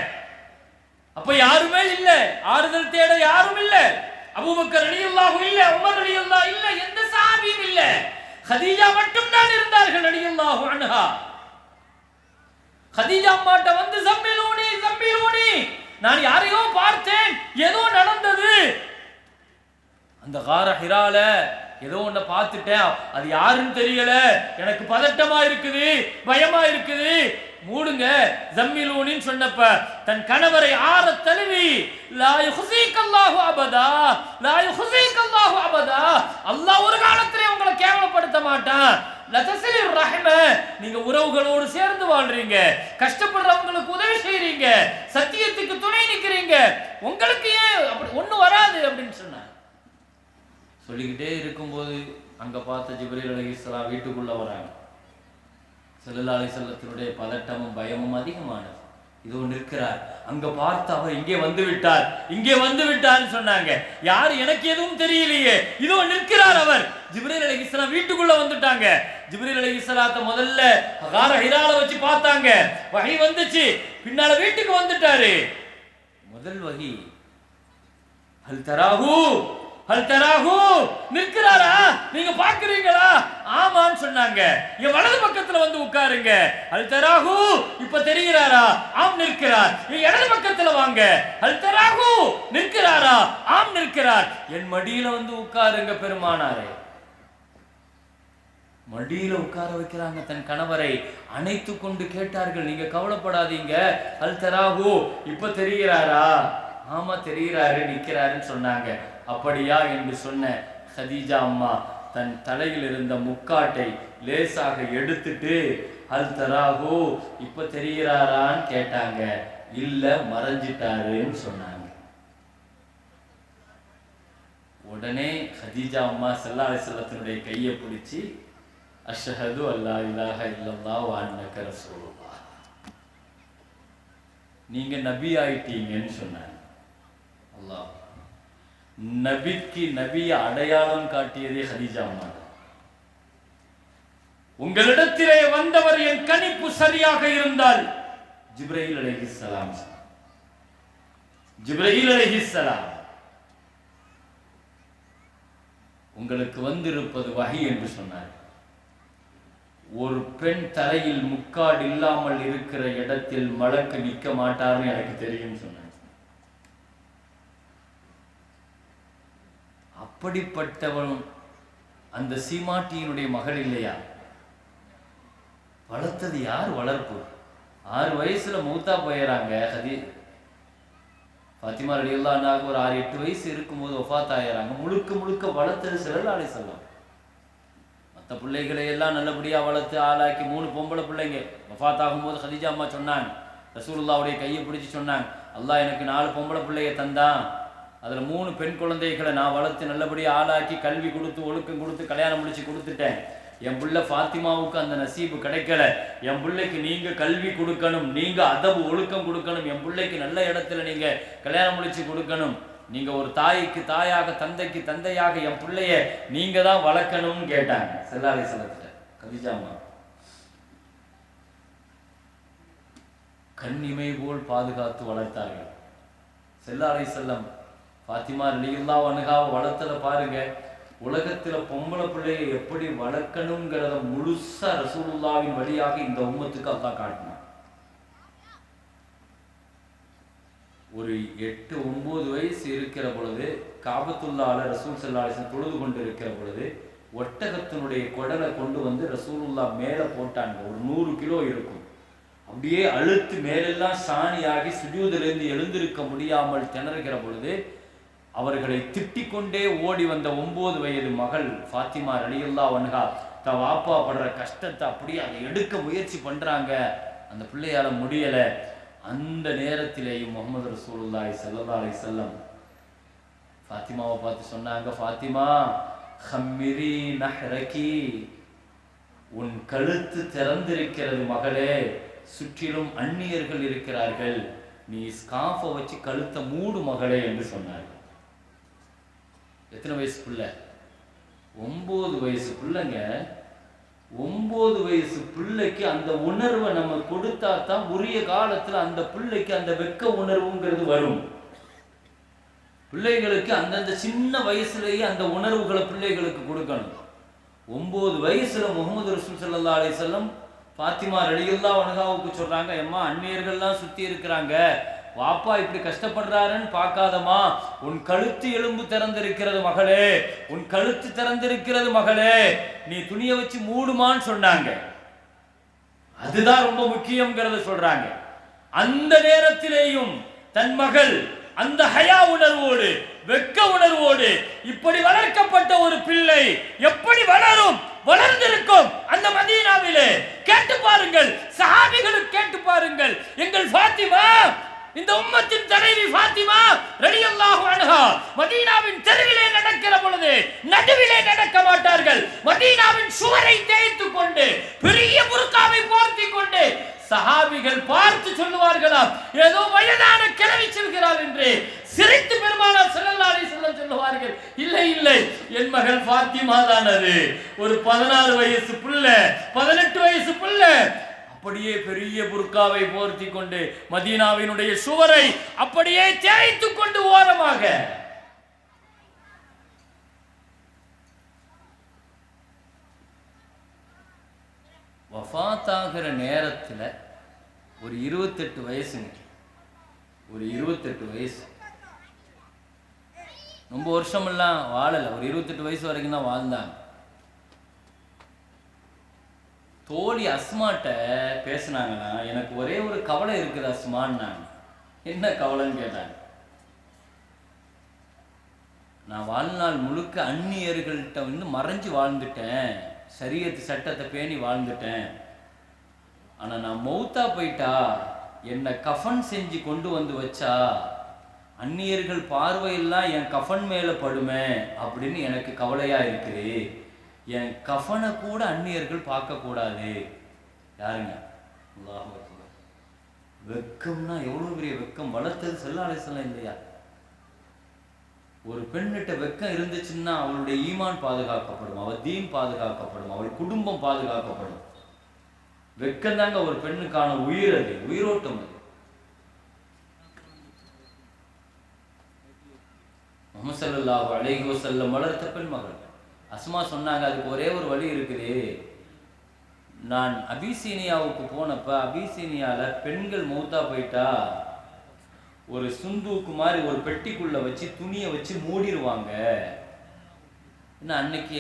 அப்ப யாருமே இல்ல, ஆறுதல் தேட யாரும் இல்ல. அபூபக்கர் ரலியல்லாஹு இல்ல, உமர் ரலியல்லாஹு இல்ல, எந்த சஹாபியும் இல்ல. கதீஜா மட்டும் தான் இருந்தார்கள் ரலியல்லாஹு அன்ஹா. கதீஜா அம்மாட்ட வந்து சம்மிலூனி சம்மிலூனி, நான் யாரையோ பார்த்தேன், ஏதோ நடந்தது, அந்த கார ஹிரால ஏதோ ஒன்ன பார்த்துட்டேன், அது யாருன்னு தெரியல, எனக்கு பதட்டமா இருக்குது, பயமா இருக்குது, மூடுங்க ஜம்மிலூனின்னு சொன்னப்ப தன் கணவரை ஆற தழுவி லா யுஹ்ஸீகல்லாஹு அபதா லா யுஹ்ஸீகல்லாஹு அபதா, அல்லாஹ் ஒரு காலத்திலே உங்களை கேவலப்படுத்த மாட்டான், லதஸிலிர் ரஹ்ம, நீங்க உறவுகளோடு சேர்ந்து வாழ்றீங்க, கஷ்டப்படுறவங்களுக்கு உதவி செய்றீங்க, சத்தியத்துக்கு துணை நிக்கிறீங்க, உங்களுக்கு ஏன் அப்படி ஒண்ணும் வராது அப்படின்னு சொன்னாங்க. சொல்லிக்கிட்டே இருக்கும்போது அங்க பார்த்த ஜிப்ரீல் அலைஹிஸ்ஸலாம் வீட்டுக்குள்ள வராங்க. ஸல்லல்லாஹு அலைஹி வஸல்லத்தினுடைய பதட்டமும் பயமும் அதிகமானது. இதோ நிற்கிறார். அங்க பார்த்து அவர் இங்கே வந்து விட்டார், இங்கே வந்து விட்டார்னு சொன்னாங்க. யார் எனக்கு எதுவும் தெரியலையே, இதோ நிற்கிறார் அவர். ஜிப்ரீல் அலைஹிஸ்ஸலாம் வீட்டுக்குள்ள வந்துட்டாங்க. ஜிப்ரீல் அலைஹிஸ்ஸலாத்தை முதல்ல கார ஹிரால வச்சு பார்த்தாங்க, வஹி வந்துச்சு, பின்னால வீட்டுக்கு வந்துட்டாரு. முதல் வஹி ஹல் தராஹு ஹல் தராஹு, நிற்கிறாரா, நீங்க பாக்குறீங்களா? ஆமான்னு சொன்னாங்க. என் வலது பக்கத்துல வந்து உட்காருங்க. ஹல் தராஹு, இப்ப தெரிகிறாரா? ஆம் நிற்கிறார். என் இடது பக்கத்துல வாங்க. ஹல் தராஹு, நிற்கிறாரா? ஆம் நிற்கிறார். என் மடியில வந்து உட்காருங்க பெருமானாரே. மடியில உட்கார வைக்கிறாங்க. தன் கணவரை அணைத்து கொண்டு கேட்டார்கள், நீங்க கவலைப்படாதீங்க, ஹல் தராஹு, இப்ப தெரிகிறாரா? ஆமா தெரிகிறாரு, நிற்கிறாருன்னு சொன்னாங்க. அப்படியா என்று சொன்ன கதீஜா அம்மா தன் தலையில் இருந்த முக்காட்டை லேசாக எடுத்துட்டு ஹல் தராஹு, இப்ப தெரிகிறாரான்னு கேட்டாங்க. இல்ல மறைஞ்சிட்டாருன்னு சொன்னாங்க. உடனே கதீஜா அம்மா ஸல்லல்லாஹு அலைஹி வஸல்லத்தினுடைய கையை பிடிச்சி அஷ்ஹது அல்லா இலாஹ இல்லல்லாஹ் வ அன்னக ரசூலுல்லாஹ், நீங்க நபி ஆயிட்டீங்கன்னு சொன்னாங்க. அல்லாஹ் நபிக்கு நபியை அடையாளம் காட்டியதே கதீஜா அம்மா. உங்களிடத்திலே வந்தவர் என் கணிப்பு சரியாக இருந்தால் ஜிப்ரீல் அலைஹிஸ்ஸலாம், ஜிப்ரீல் அலைஹிஸ்ஸலாம் உங்களுக்கு வந்திருப்பது வஹி என்று சொன்னார். ஒரு பெண் தலையில் முக்காடு இல்லாமல் இருக்கிற இடத்தில் மலக்கு நிற்க மாட்டார்னு எனக்கு தெரியும் சொன்னார். அப்படிப்பட்டவன் அந்த சீமாட்டியினுடைய மகள் இல்லையா? வளர்த்தது யார்? வளர்ப்பு. 6 வயசுல மூத்தா போயிடறாங்க. ஃபாத்திமா ரலியல்லாஹு அன்ஹா ஒரு 6-8 வயசு இருக்கும்போது வஃபாத் ஆயிடறாங்க. முழுக்க முழுக்க வளர்த்தது ஸல்லல்லாஹு அலைஹி வஸல்லம். மற்ற பிள்ளைகளை எல்லாம் நல்லபடியா வளர்த்து ஆளாக்கி 3 பொம்பளை பிள்ளைங்க. வஃபாத் ஆகும்போது கதீஜா அம்மா சொன்னாங்க, ரசூலுல்லாஹ்வுடைய கையை பிடிச்சி சொன்னாங்க, அல்லாஹ் எனக்கு 4 பொம்பளை பிள்ளைய தந்தான், அதுல 3 பெண் குழந்தைகளை நான் வளர்த்து நல்லபடியா ஆளாக்கி கல்வி கொடுத்து ஒழுக்கம் கொடுத்து கல்யாணம் முடிச்சு கொடுத்துட்டேன். என் பிள்ளை ஃபாத்திமாவுக்கு அந்த நசீபு கிடைக்கல. என் பிள்ளைக்கு நீங்க கல்வி கொடுக்கணும், நீங்க அதபு ஒழுக்கம் கொடுக்கணும், என் பிள்ளைக்கு நல்ல இடத்துல நீங்க கல்யாணம் முடிச்சு கொடுக்கணும், நீங்க ஒரு தாய்க்கு தாயாக தந்தைக்கு தந்தையாக என் பிள்ளைய நீங்க தான் வளர்க்கணும்னு கேட்டாங்க ஸல்லல்லாஹு அலைஹி வஸல்லம். கதீஜா அம்மா கண்ணிமை போல் பாதுகாத்து வளர்த்தார்கள். ஸல்லல்லாஹு அலைஹி வஸல்லம் ஃபாத்திமா ரலியல்லாஹு அன்ஹாவை வளர்த்ததை பாருங்க. உலகத்துல பொம்பளை பிள்ளையை எப்படி வளர்க்கணுங்கிறத முழுசா ரசூலுல்லாஹ்வின் வழியாக இந்த உம்மத்துக்கு அல்லாஹ் காட்டினான். ஒரு 8-9 வயசு இருக்கிற பொழுது காபத்துல்லாஹ்ல ரசூல் ஸல்லல்லாஹு அலைஹி வஸல்லம் தொழுது கொண்டு இருக்கிற பொழுது ஒட்டகத்தினுடைய குடலை கொண்டு வந்து ரசூலுல்லாஹ் மேல போட்டாங்க. ஒரு 100 கிலோ இருக்கும். அப்படியே அழுத்து மேலெல்லாம் சாணியாகி சுஜூதிலிருந்து எழுந்திருக்க முடியாமல் திணறுகிற பொழுது அவர்களை திட்டிக் கொண்டே ஓடி வந்த 9 வயது மகள் ஃபாத்திமா ரலியல்லாஹு அன்ஹா தன் வாப்பா படுற கஷ்டத்தை அப்படியே அதை எடுக்க முயற்சி பண்றாங்க. அந்த பிள்ளையால முடியல. அந்த நேரத்திலேயும் முஹம்மது ரசூலுல்லாஹி ஸல்லல்லாஹு அலைஹி வஸல்லம் ஃபாத்திமாவை பார்த்து சொன்னாங்க, ஃபாத்திமா ஹம்மிரி நஹ்ரகி, உன் கழுத்து திறந்திருக்கிறது மகளே, சுற்றிலும் அந்நியர்கள் இருக்கிறார்கள், நீ ஸ்கார்ஃபை வச்சு கழுத்தை மூடு மகளே என்று சொன்னார். எத்தனை வயசு பிள்ளை? 9 வயசு பிள்ளைங்க. 9 வயசு பிள்ளைக்கு அந்த உணர்வை நம்ம கொடுத்தா தான் உரிய காலத்துல அந்த பிள்ளைக்கு அந்த வெக்க உணர்வுங்கிறது வரும். பிள்ளைகளுக்கு அந்தந்த சின்ன வயசுலேயே அந்த உணர்வுகளை பிள்ளைகளுக்கு கொடுக்கணும். 9 வயசுல முகமது ரசூல் ஸல்லல்லாஹு அலைஹி வஸல்லம் ஃபாத்திமா ரலியல்லாஹு அன்ஹாவுக்கு சொல்றாங்க, எம்மா அந்நியர்கள்லாம் சுத்தி இருக்கிறாங்க, வாப்பா இப்படி கஷ்டப்படுறாருன்னு பார்க்காதமா, உன் கழுத்து எலும்பு திறந்திருக்கிறது மகளே, உன் கழுத்து திறந்திருக்கிறது மகளே, நீ துணியை வச்சு மூடுமான்னு சொன்னாங்க. அதுதான் ரொம்ப முக்கியம்ங்கிறத சொல்றாங்க. அந்த நேரத்திலேயும் தன் மகள் அந்த ஹயா உணர்வோடு, வெக்க உணர்வோடு, இப்படி வளர்க்கப்பட்ட ஒரு பிள்ளை எப்படி வளரும், வளர்ந்திருக்கும் அந்த மதீனாவிலே? கேட்டு பாருங்கள், சஹாபிகளுக்கு கேட்டு பாருங்கள். எங்கள் ஃபாத்திமா, இந்த உம்மத்தின் தலைவி ஃபாத்திமா ரலியல்லாஹு அன்ஹா மதீனாவின் தெருவிலே நடக்கிற பொழுது நடுவிலே நடக்க மாட்டார்கள். மதீனாவின் சுவரை தேய்த்துக் கொண்டு பெரிய புர்காவை போர்த்திக் கொண்டு சஹாபிகள் பார்த்து சொல்லுவார்களாம், ஏதோ வயதான கிழவி செல்கிறார் என்று. சிரித்து பெருமானார் ஸல்லல்லாஹு அலைஹி வஸல்லம் சொல்லுவார்கள், இல்லை இல்லை, என் மகள் ஃபாத்திமா தான். அது ஒரு 14 வயசு பிள்ளை, 18 வயசு பிள்ளை. அப்படியே பெரிய புர்காவை போர்த்தி கொண்டு மதீனாவினுடைய சுவரை அப்படியே தேய்த்துக் கொண்டு ஓரமாக வஃபாத்தாகிற நேரத்தில் ஒரு 28 வயசுங்க, ஒரு 28 வயசு. ரொம்ப வருஷமெல்லாம் வாழலை, ஒரு 28 வயசு வரைக்கும் தான் வாழ்ந்தாங்க. தோழி அஸ்மாட்ட பேசினாங்கன்னா, எனக்கு ஒரே ஒரு கவலை இருக்குது அஸ்மான்னாங்க. என்ன கவலைன்னு கேட்டாங்க. நான் வாழ்நாள் முழுக்க அந்நியர்கள்ட்ட மறைஞ்சு வாழ்ந்துட்டேன், ஷரியத் சட்டத்தை பேணி வாழ்ந்துட்டேன். ஆனால் நான் மௌத்தா போயிட்டா என்னை கஃபன் செஞ்சு கொண்டு வந்து வச்சா அந்நியர்கள் பார்வையெல்லாம் என் கஃபன் மேலே படுமே அப்படின்னு எனக்கு கவலையாக இருக்குது. என் கஃபனை கூட அந்நியர்கள் பார்க்கக்கூடாது. யாருங்க? அல்லாஹ் அக்பர். வெக்கம்னா எவ்வளோ பெரிய வெக்கம்! வளர்த்தது ஸல்லல்லாஹு அலைஹி வஸல்லம் இல்லையா? ஒரு பெண்ணிட்ட வெக்கம் இருந்துச்சுன்னா அவளுடைய ஈமான் பாதுகாக்கப்படும், அவள் தீன் பாதுகாக்கப்படும், அவள் குடும்பம் பாதுகாக்கப்படும். வெக்கம் தாங்க ஒரு பெண்ணுக்கான உயிர், அது உயிரோட்டம். அது முஹம்மது ஸல்லல்லாஹு அலைஹி வஸல்லம் வளர்த்த பெண் மகள் அஸ்மா சொன்னாங்க, அதுக்கு ஒரே ஒரு வழி இருக்குது. நான் அபிசீனியாவுக்கு போனப்ப அபிசீனியாவில் பெண்கள் மௌத்தா போயிட்டா ஒரு சுந்தூக்கு மாதிரி ஒரு பெட்டிக்குள்ளே வச்சு துணியை வச்சு மூடிடுவாங்க. இன்னும் அன்னைக்கு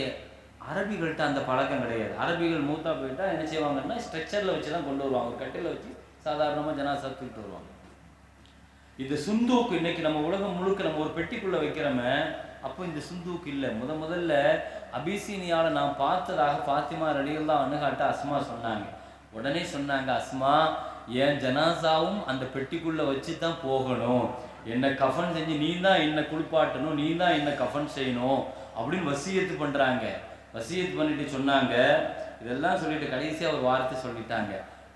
அரபிகள்கிட்ட அந்த பழக்கம் கிடையாது. அரபிகள் மூத்தா போயிட்டா என்ன செய்வாங்கன்னா ஸ்ட்ரக்சரில் வச்சு தான் கொண்டு வருவாங்க, ஒரு கட்டில் வச்சு சாதாரணமாக ஜனாசா தூக்கிட்டு வருவாங்க. இந்த சுந்தூக்கு இன்னைக்கு நம்ம உலகம் முழுக்க நம்ம ஒரு பெட்டிக்குள்ளே வைக்கிறோமே, அப்போ இந்த சுந்தூக்கு இல்லை. முதல்ல அபிசீனியாவில் நான் பார்த்ததாக ஃபாத்திமா ரலியல்லாஹு அன்ஹாட்ட அஸ்மா சொன்னாங்க. உடனே சொன்னாங்க, அஸ்மா, என் ஜனாசாவும் அந்த பெட்டிக்குள்ளே வச்சு தான் போகணும், என்னை கஃபன் செஞ்சு நீ தான் என்னை குளிப்பாட்டணும், நீ தான் என்னை கஃபன் செய்யணும் அப்படின்னு வசியத்து பண்ணுறாங்க. வசியத்து பண்ணிட்டு சொன்னாங்க. இதெல்லாம் சொல்லிட்டு கடைசியாக ஒரு வார்த்தை சொல்லிட்டாங்க,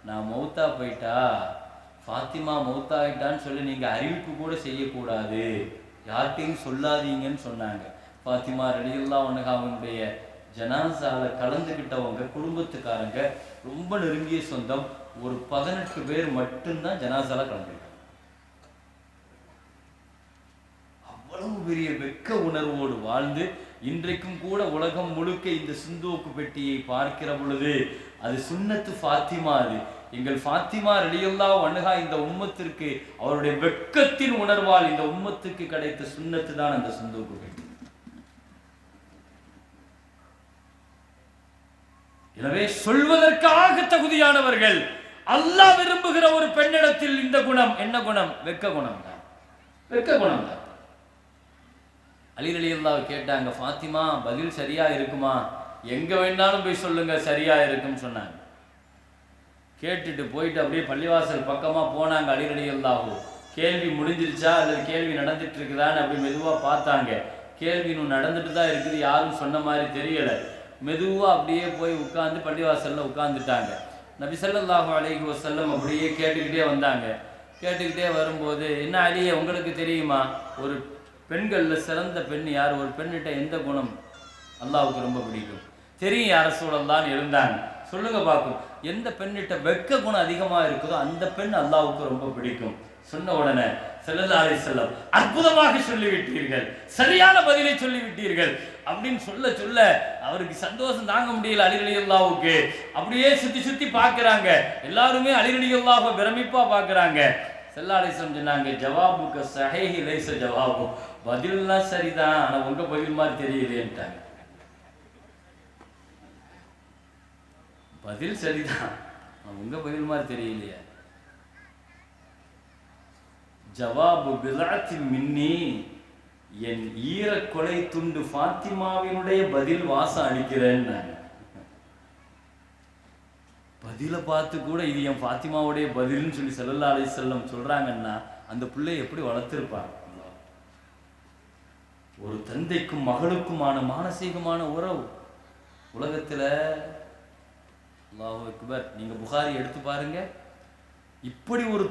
நான் மௌத்தா போயிட்டா ஃபாத்திமா மௌத்தாயிட்டான்னு சொல்லி நீங்கள் அறிவிப்பு கூட செய்யக்கூடாது, யார்கிட்டையும் சொல்லாதீங்கன்னு சொன்னாங்க. ஃபாத்திமா ரலியல்லாஹு அன்ஹாவுடைய ஜனாசாவில் கலந்துக்கிட்டவங்க குடும்பத்துக்காரங்க ரொம்ப நெருங்கிய சொந்தம், ஒரு 18 பேர் மட்டும்தான் ஜனாசால கலந்துக்கிட்டாங்க. அவ்வளவு பெரிய வெக்க உணர்வோடு வாழ்ந்து இன்றைக்கும் கூட உலகம் முழுக்க இந்த சுந்தூக்கு பெட்டியை பார்க்கிற பொழுது அது சுன்னத்து ஃபாத்திமா. அது எங்கள் ஃபாத்திமா ரலியல்லாஹு அன்ஹா இந்த உம்மத்திற்கு அவருடைய வெக்கத்தின் உணர்வால் இந்த உம்மத்துக்கு கிடைத்த சுன்னத்து தான் அந்த சுந்தூக்கு பெட்டி. எனவே சொல்வதற்காக தகுதியானவர்கள். அல்லாஹ் விரும்புகிற ஒரு பெண்ணிடத்தில் இந்த குணம் என்ன குணம்? வெக்க குணம் தான், வெக்க குணம் தான். அலி ரலியல்லாஹு கேட்டாங்க, ஃபாத்திமா பதில் சரியா இருக்குமா? எங்க வேணாலும் போய் சொல்லுங்க, சரியா இருக்குன்னு சொன்னாங்க. கேட்டுட்டு போயிட்டு அப்படியே பள்ளிவாசல் பக்கமா போனாங்க. அலி ரலியல்லாஹு கேள்வி முடிஞ்சிருச்சா அல்லது கேள்வி நடந்துட்டு இருக்குதான்னு அப்படி மெதுவா பார்த்தாங்க. கேள்வி இன்னும் நடந்துட்டு தான் இருக்குது, யாரும் சொன்ன மாதிரி தெரியல. மெதுவா அப்படியே போய் உட்கார்ந்து பள்ளிவாசல்ல உட்கார்ந்துட்டாங்க. நபி ஸல்லல்லாஹு அலைஹி வஸல்லம் அப்படியே கேட்டுக்கிட்டே வந்தாங்க. கேட்டுக்கிட்டே வரும்போது, என்ன அலியே, உங்களுக்கு தெரியுமா ஒரு பெண்களில் சிறந்த பெண் யார்? ஒரு பெண்ணிட்ட எந்த குணம் அல்லாஹ்வுக்கு ரொம்ப பிடிக்கும்? தெரியும் யார் ரசூலல்லாஹ்னு இருந்தாங்க. சொல்லுங்க பார்க்கும், எந்த பெண்ணிட்ட வெக்க குணம் அதிகமாக இருக்குதோ அந்த பெண் அல்லாஹ்வுக்கு ரொம்ப பிடிக்கும். சொன்ன உடனே ஸல்லல்லாஹு அலைஹி வஸல்லம் அற்புதமாக சொல்லிவிட்டீர்கள், சரியான பதிலை சொல்லிவிட்டீர்கள் அப்படின்னு சொல்ல சொல்ல அவருக்கு சந்தோஷம் தாங்க முடியல. அலி ரலியல்லாஹுக்கு அப்படியே சுத்தி சுத்தி பார்க்கறாங்க. எல்லாருமே அலி ரலியல்லாஹு பிரமிப்பா பார்க்கறாங்க. ஸல்லல்லாஹு அலைஹி வஸல்லம் சொன்னாங்க, ஜவாபுக ஸஹீஹ் லைஸ ஜவாபு, பதில்லாம் சரிதான், ஆனா உங்க பதில் மாதிரி தெரியலையேன்ட்டாங்க. பதில் சரிதான், உங்க பதில் மாதிரி தெரியலையே. ஜவாபு பிதஅத்தின் மின்னி, என் ஈரக்கொலை துண்டு ஃபாத்திமாவினுடைய பதில் வாசம் அளிக்கிறேன்னு. பதிலை பார்த்து கூட இது என் ஃபாத்திமாவுடைய பதில்னு சொல்லி ஸல்லல்லாஹு அலைஹி வஸல்லம் சொல்றாங்கன்னா அந்த பிள்ளை எப்படி வளர்த்திருப்பாங்க. ஒரு தந்தைக்கும் மகளுக்குமான மானசீகமான உறவு உலகத்துல அல்லாஹு அக்பர். நீங்க புகாரி எடுத்து பாருங்க, இப்படி ஒரு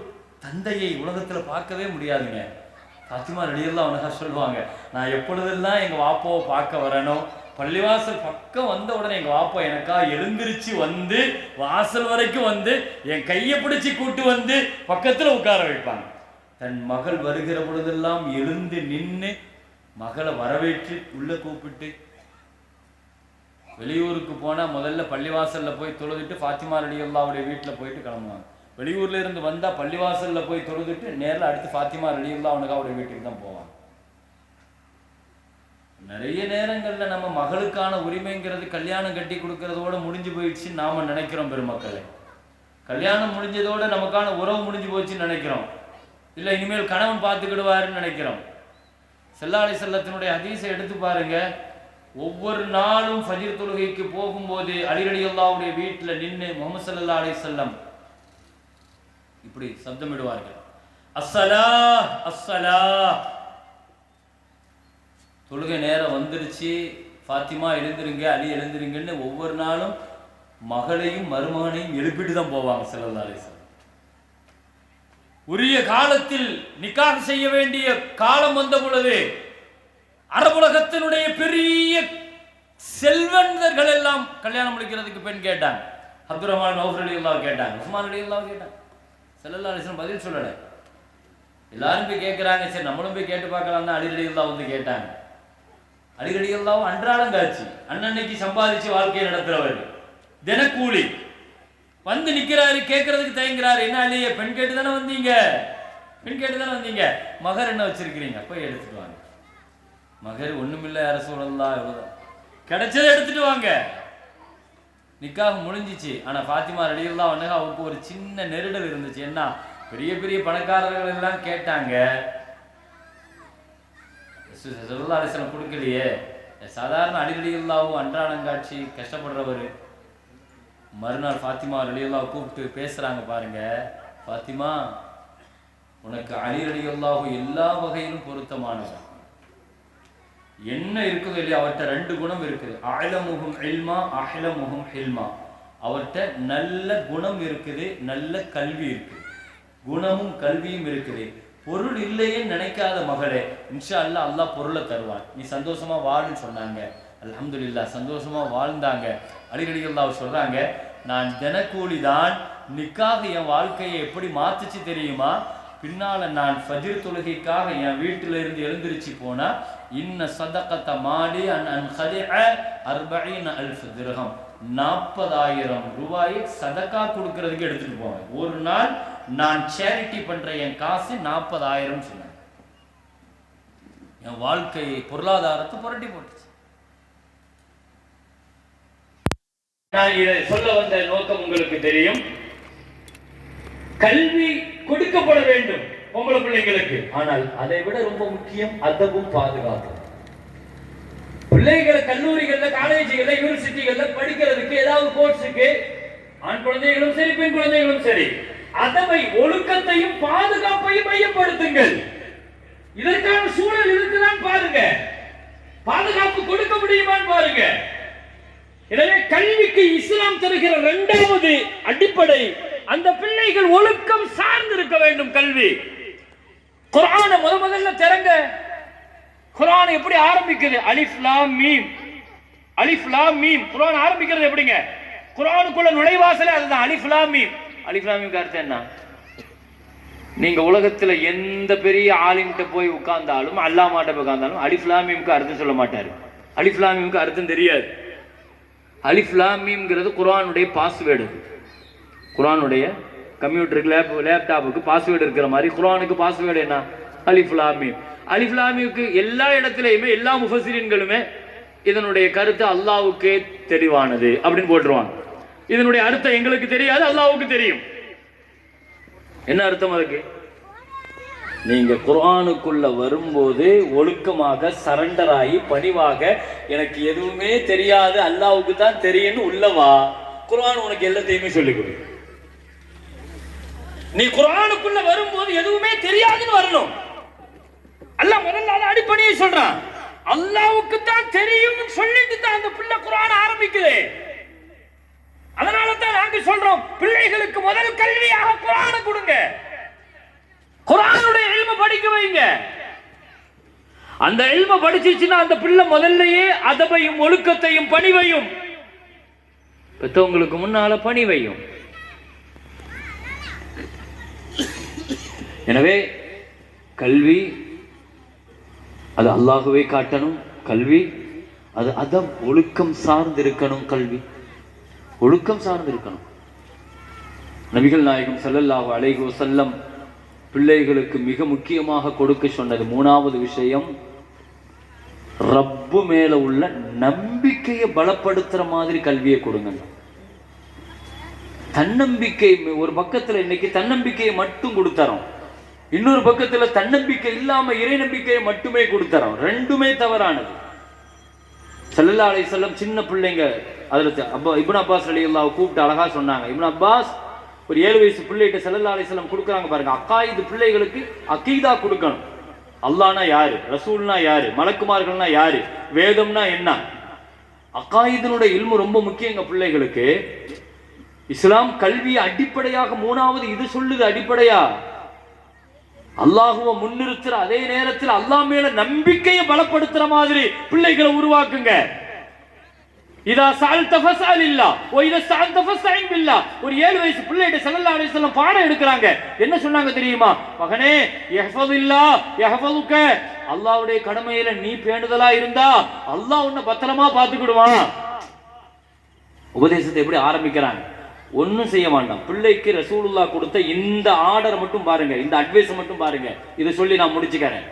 தந்தையை உலகத்துல பார்க்கவே முடியாதுங்க. ஃபாத்திமா ரலியல்லாஹு அன்ஹா சொல்லுவாங்க, நான் எப்பொழுதெல்லாம் எங்க வாப்பாவை பார்க்க வரணும், பள்ளிவாசல் பக்கம் வந்த உடனே எங்க வாப்பா எனக்கா எழுந்திருச்சு வந்து வாசல் வரைக்கும் வந்து என் கையை பிடிச்சு கூட்டு வந்து பக்கத்துல உட்கார வைப்பாங்க. தன் மகள் வருகிற பொழுதெல்லாம் எழுந்து நின்று மகளை வரவேற்று உள்ள கூப்பிட்டு, வெளியூருக்கு போனா முதல்ல பள்ளிவாசல்ல போய் தொழுதுட்டு ஃபாத்திமா ரலியல்லாஹுடைய வீட்டுல போயிட்டு கிளம்புவாங்க. வெளியூர்ல இருந்து வந்தா பள்ளிவாசல்ல போய் தொழுதுட்டு நேரில் அடுத்து ஃபாத்திமா ரலியல்லாஹு அன்ஹாவுடைய வீட்டுக்கு தான் போவாங்க. நிறைய நேரங்கள்ல நம்ம மகளுக்கான உரிமைங்கிறது கல்யாணம் கட்டி கொடுக்கறதோட முடிஞ்சு போயிடுச்சுன்னு நாம நினைக்கிறோம். பெருமக்களே, கல்யாணம் முடிஞ்சதோட நமக்கான உறவு முடிஞ்சு போச்சுன்னு நினைக்கிறோம். இல்ல இனிமேல் கணவன் பார்த்துக்கிடுவாருன்னு நினைக்கிறோம். ஸல்லல்லாஹு அலைஹி வஸல்லத்தினுடைய ஹதீஸை எடுத்து பாருங்க. ஒவ்வொரு நாளும் ஃபஜ்ர் தொழுகைக்கு போகும்போது அலி ரலியல்லாஹுடைய வீட்டுல நின்று முஹம்மது ஸல்லல்லாஹு அலைஹி வஸல்லம் இப்படி சப்தமிடுவார்கள், அஸ்ஸலாஹ் அஸ்ஸலாஹ். தொழுகை நேரம் வந்துருச்சு, ஃபாத்திமா எழுந்திருங்க, அலி எழுந்திருங்கன்னு ஒவ்வொரு நாளும் மகளையும் மருமகனையும் எழுப்பிட்டு தான் போவாங்க ஸல்லல்லாஹு அலைஹி வஸல்லம். உரிய காலத்தில் நிக்காஹ் செய்ய வேண்டிய காலம் வந்த பொழுது அரபுலகத்தினுடைய பெரிய செல்வந்தர்கள் எல்லாம் கல்யாணம் முடிக்கிறதுக்கு பெண் கேட்டாங்க. அப்துர் ரஹ்மான் அவுஃப் ரலியல்லாஹு கேட்டாங்க, உஸ்மான் ரலியல்லாஹு கேட்டாங்க. ஸல்லல்லாஹு அலைஹி வஸல்லம் பதில் சொல்லல. எல்லாரும் போய் கேட்கிறாங்க, சரி நம்மளும் போய் கேட்டு பார்க்கலாம் தான் அலி ரலியல்லாஹு வந்து கேட்டாங்க. அலி ரலியல்லாஹு அன்றாடம் காட்சி, அன்னன்னைக்கு சம்பாதிச்சு வாழ்க்கையை நடத்துறவர், தினக்கூலி வந்து நிக்கிறாரு, கேட்கறதுக்கு தயங்குறாரு. என்ன அலியே, பெண் கேட்டு தானே வந்தீங்க, பெண் கேட்டு தானே வந்தீங்க, மகர் என்ன வச்சிருக்கிறீங்க, போய் எடுத்துட்டு வாங்க. மகர் ஒண்ணுமில்ல யா ரசூலல்லாஹ், இவ்வளவுதான், கிடைச்சதை எடுத்துட்டு வாங்க. நிக்காஹ் முடிஞ்சிச்சு. ஆனா ஃபாத்திமா ரலியல்லாஹு அன்ஹா அவருக்கு ஒரு சின்ன நெருடல் இருந்துச்சு. என்ன, பெரிய பெரிய பணக்காரர்கள் எல்லாம் கேட்டாங்க, ஸல்லல்லாஹு அலைஹி வஸல்லம் கொடுக்கலையே. சாதாரண அலி ரலியல்லாஹு அன்றாடங்காட்சி கஷ்டப்படுறவர். மறுநாள் ஃபாத்திமா ரலியல்லாஹு கூப்பிட்டு பேசுறாங்க பாருங்க, ஃபாத்திமா உனக்கு அலி ரலியல்லாஹு எல்லா வகையிலும் பொருத்தமானவர். என்ன இருக்குது இல்லையா, அவர்கிட்ட ரெண்டு குணம் இருக்குது, அஅலமுஹும் இல்மா அஹ்லமுஹும் ஹில்மா. அவர்கிட்ட நல்ல குணம் இருக்குது, நல்ல கல்வி இருக்குது, குணமும் கல்வியும் இருக்குது. பொருள் இல்லையே நினைக்காத மகளே, இன்ஷா அல்லாஹ் அல்லாஹ் பொருளை தருவான், நீ சந்தோஷமா வாழுன்னு சொன்னாங்க. அல்ஹம்துலில்லாஹ் சந்தோஷமா வாழ்ந்தாங்க. அலி ரலியல்லாஹு சொல்றாங்க, நான் தினக்கூலி தான், நிக்காஹ் என் வாழ்க்கையை எப்படி மாத்துச்சு தெரியுமா, பின்னால நான் ஃபஜ்ர் தொழுகைக்காக என் வீட்டில இருந்து எழுந்திருச்சு போனா, இன்ன சதகத மாலி அன் கதிஅ 40000 திர்ஹம், 40000 ரூபாயை சதகா கொடுக்கறதுக்கு எடுத்துட்டு போவேன். ஒரு நாள் நான் சேரிட்டி பண்ற என் காசு 40000 சொன்னேன். என் வாழ்க்கையை பொருளாதாரத்தை புரட்டி போட்டுச்சு. நான் இதை சொல்ல வந்த நோக்கம் உங்களுக்கு தெரியும். கல்வி கொடுக்கப்பட வேண்டும் பொம்பளை பிள்ளைங்களுக்கு, ஆனால் அதை விட ரொம்ப முக்கியம் அதவும் பாதுகாப்பு. பிள்ளைகளை கல்லூரிகள்ல, காலேஜுகள்ல, யூனிவர்சிட்டிகள்ல படிக்கிறதுக்கு ஏதாவது கோர்ஸுக்கு ஆண் குழந்தைகளும் சரி பெண் குழந்தைகளும் சரி, அதவை ஒழுக்கத்தையும் பாதுகாப்பையும் மையப்படுத்துங்கள். இதற்கான சூழல் இருக்குதான் பாருங்க, பாதுகாப்பு கொடுக்க முடியுமான்னு பாருங்க. எனவே கல்விக்கு இஸ்லாம் தருகிற இரண்டாவது அடிப்படை, அந்த பிள்ளைகள் ஒழுக்கம் சார்ந்து இருக்க வேண்டும். கல்வி குர்ஆனை முதல்ல திறங்க. குர்ஆன் எப்படி ஆரம்பிக்குது, அலிஃப் லாம் மீம், அலிஃப் லாம் மீம். குர்ஆன் ஆரம்பிக்கிறது எப்படிங்க, குர்ஆனுக்குள்ள நுழைவாசலே அதுதான், அலிஃப் லாம் மீம். அலிஃப் லாம் மீம் அர்த்தம் என்ன, நீங்க உலகத்துல எந்த பெரிய ஆலிம்கிட்ட போய் உட்கார்ந்தாலும் அல்லாமாட்ட போய் உட்கார்ந்தாலும் அலிஃப் லாம் மீம்க்கு அர்த்தம் சொல்ல மாட்டாரு. அலிஃப் லாம் மீம்க்கு அர்த்தம் தெரியாது. அலிஃப் லாம் மீம்ங்கிறது குர்ஆனுடைய பாஸ்வேர்டு. குர்ஆனுடைய கம்ப்யூட்டருக்கு லேப்டாப்புக்கு பாஸ்வேர்டு இருக்கிற மாதிரி குர்ஆனுக்கு பாஸ்வேர்டு என்ன? அலிஃப் லாம் மீம். அலிஃப் லாம் மீம்க்கு எல்லா இடத்துலையுமே எல்லா முஃபஸ்ஸிரீன்களுமே இதனுடைய கருத்து அல்லாஹ்வுக்கே தெளிவானது அப்படின்னு போட்டுருவாங்க. இதனுடைய அர்த்தம் எங்களுக்கு தெரியாது, அல்லாஹ்வுக்கு தெரியும். என்ன அர்த்தம் அதுக்கு? நீங்க குர்ஆனுக்குள்ள வரும்போது ஒழுக்கமாக சரண்டர் ஆகி பணிவாக எனக்கு எதுவுமே தெரியாது அல்லாஹ்வுக்கு தான் தெரியும்னு உள்ளவா. குர்ஆன் உனக்கு எல்லாத்தையுமே சொல்லிக் கொடு. நீ குர்ஆனுக்குள்ள வரும்போது எதுவுமே தெரியாதுன்னு வரணும். அல்லாஹ் முதல்ல அதை அடிப்படையை சொல்றான். அல்லாஹ்வுக்கு தான் தெரியும்னு சொல்லிட்டு தான் அந்த பிள்ளை குர்ஆன் ஆரம்பிக்குது. அதனால தான் நாங்க சொல்றோம் பிள்ளைகளுக்கு முதல் கல்வியாக குர்ஆனை கொடுங்க. குர்ஆனுடைய இல்ம படிக்க வைங்க. அந்த இல்ம படிச்சிச்சுன்னா அந்த பிள்ளை முதல்லயே அதபையும் ஒழுக்கத்தையும் பணிவையும் பெற்றவங்களுக்கு முன்னால பணிவையும். எனவே கல்வி அது அல்லாஹ்வை காட்டணும். கல்வி அது அதம் ஒழுக்கம் சார்ந்து இருக்கணும். கல்வி ஒழுக்கம் சார்ந்து இருக்கணும். நபிகள் நாயகம் ஸல்லல்லாஹு அலைஹி வஸல்லம் பிள்ளைகளுக்கு மிக முக்கியமாக கொடுக்க சொன்னது மூணாவது விஷயம், ரப்பு மேல உள்ள நம்பிக்கையை பலப்படுத்துற மாதிரி கல்வியை கொடுங்க. தன்னம்பிக்கை ஒரு பக்கத்துல இன்னைக்கு தன்னம்பிக்கையை மட்டும் கொடுத்தரோம், இன்னொரு பக்கத்துல தன்னம்பிக்கை இல்லாம இறை நம்பிக்கையை மட்டுமே கொடுத்தரோம். ரெண்டுமே தவறானது. ஸல்லல்லாஹு அலைஹி வஸல்லம் சின்ன பிள்ளைங்க அதுல இப்னு அப்பாஸ் ரலியல்லாஹு கூப்பிட்டு அழகா சொன்னாங்க. இப்னு அப்பாஸ் ஒரு 7 வயசு பிள்ளைகிட்ட ஸல்லல்லாஹு அலைஹி வஸல்லம் கொடுக்குறாங்க பாருங்க. அக்காயிது பிள்ளைகளுக்கு அகீதா கொடுக்கணும். அல்லாஹ்னா யாரு, ரசூல்னா யாரு, மலக்குமார்கள்னா யாரு, வேதம்னா என்ன, அக்காயிதனுடைய இல்மு ரொம்ப முக்கியங்க பிள்ளைகளுக்கு. இஸ்லாம் கல்வி அடிப்படையாக மூணாவது இது சொல்லுது. அடிப்படையா அல்லாஹ்வை முன்னிறுத்துற அதே நேரத்தில் அல்லாஹ் மேல நம்பிக்கையை பலப்படுத்துற மாதிரி பிள்ளைகளை உருவாக்குங்க. இதா சஅல்த ஃபஸ்அலில்லாஹ் வ இதா ஸ்தஅன்த ஃபஸ்தஇன் பில்லாஹ். ஒரு 7 வயசு பிள்ளைகிட்ட ஸல்லல்லாஹு அலைஹி வஸல்லம் பாடம் எடுக்கறாங்க. என்ன சொன்னாங்க தெரியுமா? மகனே யஹ்ஃபதுல்லாஹ் யஹ்ஃபதுக. அல்லாஹ்வுடைய கடமையில நீ பேணுதலா இருந்தா அல்லாஹ் உன்னை பத்திரமா பாத்துக்கிடுவான். உபதேசத்தை எப்படி ஆரம்பிக்கிறாங்க? ஒன்னும் செய்ய வேண்டாம். பிள்ளைக்கு ரசூலுல்லாஹ் கொடுத்த இந்த ஆர்டர் மட்டும் பாருங்க, இந்த அட்வைஸ் மட்டும் பாருங்க. இதை சொல்லி நான் முடிச்சுக்கிறேன்.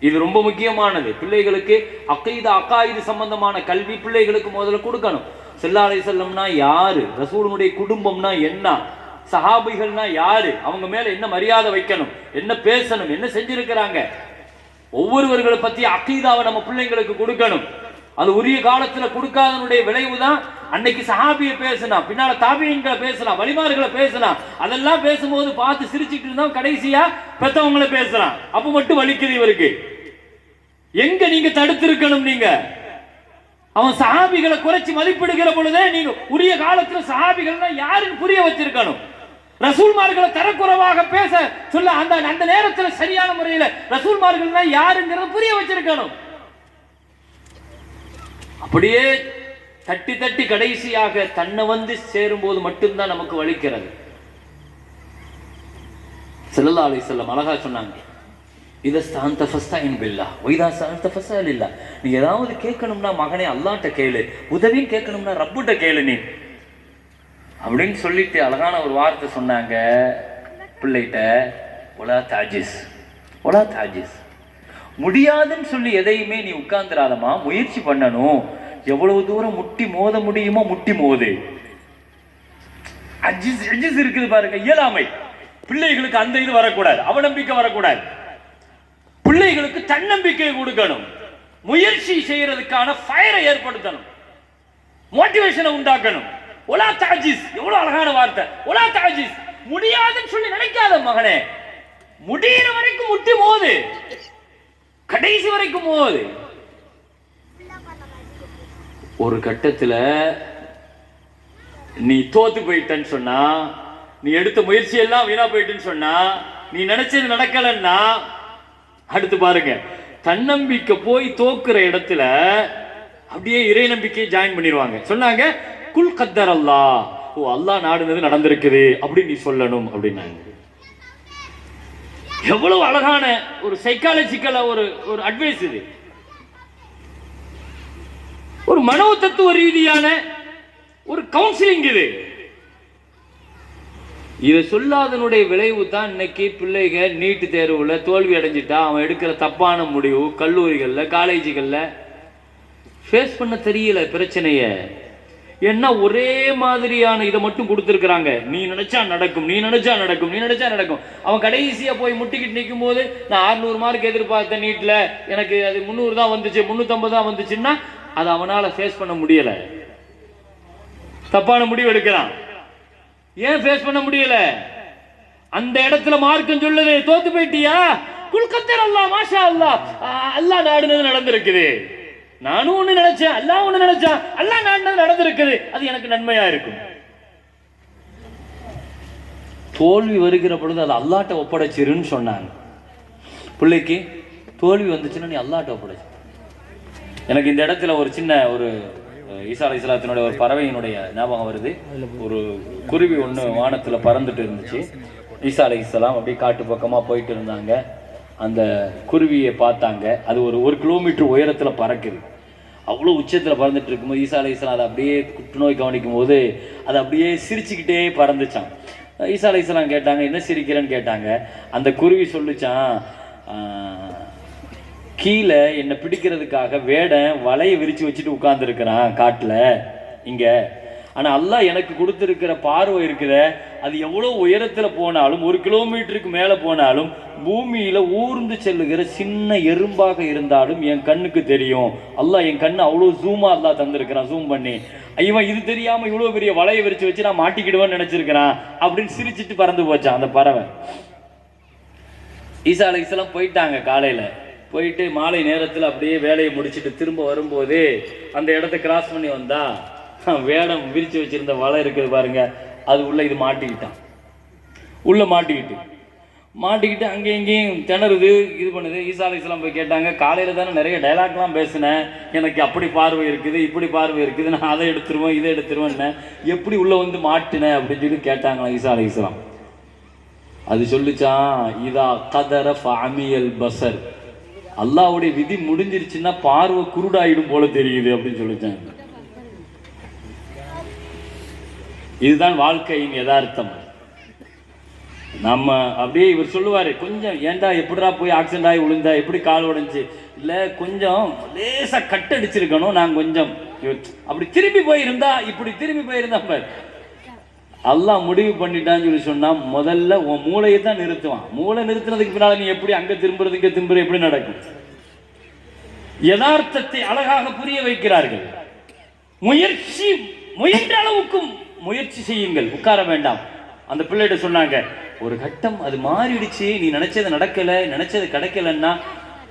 இது ரொம்ப முக்கியமானது. பிள்ளைகளுக்கு அகீதா அகாயிது சம்பந்தமான கல்வி பிள்ளைகளுக்கு முதல்ல கொடுக்கணும். ஸல்லல்லாஹு அலைஹி வஸல்லம்னா யாரு, ரசூலுடைய குடும்பம்னா என்ன, சஹாபிகள்னா யாரு, அவங்க மேல என்ன மரியாதை வைக்கணும், என்ன பேசணும், என்ன செஞ்சிருக்கிறாங்க, ஒவ்வொருவர்களை பத்தி அகீதாவை நம்ம பிள்ளைங்களுக்கு கொடுக்கணும். அது உரிய காலத்துல கொடுக்காதனுடைய விளைவுதான் அன்னைக்கு சஹாபியை பேசினா, பின்னால தாபியீன்களை பேசலாம், வலிமார்களை பேசலாம். அதெல்லாம் பேசும்போது பார்த்து சிரிச்சுட்டு இருந்தோம், கடைசியா பெத்தவங்களை பேசலாம். அப்ப மட்டும் வலிக்குது இவருக்கு. எங்க நீங்க தடுத்திருக்கணும்? நீங்க அவன் சஹாபிகளை குறைச்சி மதிப்பிடுகிற பொழுதே நீங்க உரிய காலத்துல சஹாபிகள்னா யாருன்னு புரிய வச்சிருக்கணும். ரசூல்மார்களை தரக்குறைவாக பேச சொல்ல அந்த நேரத்துல சரியான முறையில ரசூல்மார்கள்னா யாருங்கிறத புரிய வச்சிருக்கணும். அப்படியே தட்டி தட்டி கடைசியாக தன்னை வந்து சேரும் போது மட்டும்தான் நமக்கு வலிக்கிறது. ஸல்லல்லாஹு அலைஹி வஸல்லம் அழகா சொன்னாங்க, இதா ஸ்தஅன்த ஃபஸ்தஇன் பில்லாஹ் வ இதா ஸஅல்த ஃபஸ்அலில்லாஹ். நீ ஏதாவது கேட்கணும்னா மகனே அல்லாஹ்ட்ட கேளு, உதவி கேட்கணும்னா ரப்புட்ட கேளு நீ அப்படின்னு சொல்லிட்டு அழகான ஒரு வார்த்தை சொன்னாங்க பிள்ளைகிட்ட. ஒலா தாஜிஸ், ஒலா தாஜிஸ். முடியாதுன்னு சொல்லி எதையுமே நீ உட்கார்ந்துராதமா, முயற்சி பண்ணணும். எவ்வளவு தூரம் முட்டி மோத முடியுமோ முட்டி மோது. அஜிஸ் இருக்குது பாருங்க, இயலாமை. பிள்ளைகளுக்கு அந்த இது வரக்கூடாது, அவநம்பிக்கை வரக்கூடாது. பிள்ளைகளுக்கு தன்னம்பிக்கையை கொடுக்கணும், முயற்சி செய்யறதுக்கான ஃபயரை ஏற்படுத்தணும், மோட்டிவேஷனை உண்டாக்கணும். ஒலா தாஜிஸ், எவ்வளவு அழகான வார்த்தை. ஒலா தாஜிஸ், முடியாதுன்னு சொல்லி நினைக்காத மகனே, முடிகிற வரைக்கும் முட்டி மோது, கடைசி வரைக்கும் மோது. ஒரு கட்டத்துல நீ தோத்து போயிட்டன்னு சொன்னா, நீ எடுத்த முயற்சி எல்லாம் வீணா போயிட்டுன்னு சொன்னா, நீ நினைச்சது நடக்கலன்னா, அடுத்து பாருங்க, தன்னம்பிக்கை போய் தோக்குற இடத்துல அப்படியே இறை நம்பிக்கையை ஜாயின் பண்ணிடுவாங்க. சொன்னாங்க, குல் கத்தர் அல்லாஹ், ஓ அல்லாஹ் நாடுனது நடந்திருக்குது அப்படின்னு நீ சொல்லணும் அப்படின்னாங்க. எவ்வளவு அழகான ஒரு சைக்காலஜிக்கல் ஒரு அட்வைஸ் இது. ஒரு மனோ தத்துவ ரீதியான ஒரு கவுன்சிலிங் இது. இதை சொல்லாதனுடைய விளைவு தான் இன்னைக்கு பிள்ளைகள் நீட்டு தேர்வுல தோல்வி அடைஞ்சிட்டா அவன் எடுக்கிற தப்பான முடிவு கல்லூரிகள்ல காலேஜுகள்ல ஃபேஸ் பண்ண தெரியல பிரச்சனைய. ஏன்னா ஒரே மாதிரியான இதை மட்டும் கொடுத்துருக்குறாங்க. நீ நினைச்சா நடக்கும், நீ நினைச்சா நடக்கும், நீ நினைச்சா நடக்கும். அவன் கடைசியா போய் முட்டிக்கிட்டு நிற்கும் போது நான் 600 மார்க் எதிர்பார்த்தேன் நீட்ல, எனக்கு அது 300 தான் வந்துச்சு, 350 தான் வந்துச்சுன்னா அதை அவனால ஃபேஸ் பண்ண முடியல. தப்பான முடிவு எடுக்கிறான். ஏன் ஃபேஸ் பண்ண முடியல? அந்த இடத்துல மார்க்கம் சொல்லுது தோத்து போயிட்டியா, குல்கத்தர் அல்லாஹ் மாஷா அல்லாஹ், அல்லாஹ் நாடுனது நடந்திருக்குது. நானும் ஒண்ணு நினைச்சேன், அல்லாஹ் ஒண்ணு நினைச்சான், அல்லாஹ் நாடுனது நடந்திருக்குது, அது எனக்கு நன்மையா இருக்கும். தோல்வி வருகிற பொழுது அது அல்லாஹ்ட்ட ஒப்படைச்சிருன்னு சொன்னாங்க. பிள்ளைக்கு தோல்வி வந்துச்சுன்னா நீ அல்லாஹ்ட்ட ஒப்படைச்சு. எனக்கு இந்த இடத்துல ஒரு சின்ன ஒரு ஈசா அலைஹிஸ்ஸலாத்தினுடைய ஒரு பறவையினுடைய ஞாபகம் வருது. ஒரு குருவி ஒன்று வானத்தில் பறந்துட்டு இருந்துச்சு. ஈசா அலைஹிஸ்ஸலாம் அப்படியே காட்டு பக்கமாக போயிட்டு இருந்தாங்க. அந்த குருவியை பார்த்தாங்க. அது ஒரு கிலோமீட்டர் உயரத்தில் பறக்குது. அவ்வளோ உச்சத்தில் பறந்துட்டு இருக்கும்போது ஈசா அலைஹிஸ்ஸலாம் அதை அப்படியே குற்றுநோய் கவனிக்கும் போது அது அப்படியே சிரிச்சுக்கிட்டே பறந்துச்சான். ஈசா அலைஹிஸ்ஸலாம் கேட்டாங்க, என்ன சிரிக்கிறேன்னு கேட்டாங்க. அந்த குருவி சொல்லிச்சான், கீழே என்னை பிடிக்கிறதுக்காக வேடன் வலையை விரிச்சு வச்சுட்டு உட்கார்ந்துருக்கிறான் காட்டில் இங்கே. ஆனால் அல்லாஹ் எனக்கு கொடுத்துருக்கிற பார்வை இருக்குத, அது எவ்வளோ உயரத்தில் போனாலும் 1 கிலோமீட்டருக்கு மேலே போனாலும் பூமியில் ஊர்ந்து செல்லுகிற சின்ன எறும்பாக இருந்தாலும் என் கண்ணுக்கு தெரியும். அல்லாஹ் என் கண்ணு அவ்வளோ ஜூமாக அல்லாஹ் தந்திருக்கிறான், ஜூம் பண்ணி. இவன் இது தெரியாமல் இவ்வளோ பெரிய வலையை விரிச்சு வச்சு நான் மாட்டிக்கிடுவேன்னு நினச்சிருக்கிறான் அப்படின்னு சிரிச்சிட்டு பறந்து போச்சான் அந்த பறவை. ஈசா அலைஹிஸ்ஸலாம் போயிட்டாங்க. காலையில் போயிட்டு மாலை நேரத்தில் அப்படியே வேலையை முடிச்சுட்டு திரும்ப வரும்போது அந்த இடத்த கிராஸ் பண்ணி வந்தா வேடம் விரிச்சு வச்சிருந்த வலை இருக்குது பாருங்க, அது உள்ள இது மாட்டிக்கிட்டான். உள்ள மாட்டிக்கிட்டு அங்கேயும் இங்கேயும் திணறுது, இது பண்ணுது. ஈசா அலைஹிஸ்ஸலாம் போய் கேட்டாங்க, காலையில் தானே நிறைய டைலாக்லாம் பேசினேன், எனக்கு அப்படி பார்வை இருக்குது, இப்படி பார்வை இருக்குது, நான் அதை எடுத்துருவேன் இதை எடுத்துருவேன், எப்படி உள்ள வந்து மாட்டினேன் அப்படின்னு சொல்லி கேட்டாங்களா ஈசா அலைஹிஸ்ஸலாம். அது சொல்லிச்சான், இதா கதர ஃபஅமியல் பஸர், அல்லாஹ்வுடைய விதி முடிஞ்சிருச்சுன்னா பார்வை குருடாயிடும் போல தெரியுது அப்படின்னு சொல்லிச்சாங்க. இதுதான் வாழ்க்கையின் யதார்த்தம். நம்ம அப்படியே இவர் சொல்லுவாரு, கொஞ்சம் ஏண்டா எப்படிடா போய் ஆக்சிடென்ட் ஆகி விழுந்தா, எப்படி கால் உடைஞ்சு, இல்லை கொஞ்சம் லேசாக கட்டடிச்சிருக்கணும், நான் கொஞ்சம் அப்படி திரும்பி போயிருந்தா, இப்படி திரும்பி போயிருந்தா பாரு. அல்லாஹ் முடிவு பண்ணிட்டான்னு சொல்லி சொன்னா முதல்ல உன் மூளையை தான் நிறுத்துவான். மூளை நிறுத்தினதுக்கு பின்னால நீ எப்படி அங்க திரும்புறது இங்க திரும்புறது எப்படி நடக்கும்? யதார்த்தத்தை அழகாக புரிய வைக்கிறார்கள். முயன்ற அளவுக்கும் முயற்சி செய்யுங்கள், உட்கார வேண்டாம். அந்த பிள்ளைகிட்ட சொன்னாங்க, ஒரு கட்டம் அது மாறிடுச்சு, நீ நினைச்சது நடக்கல, நினைச்சது கிடைக்கலன்னா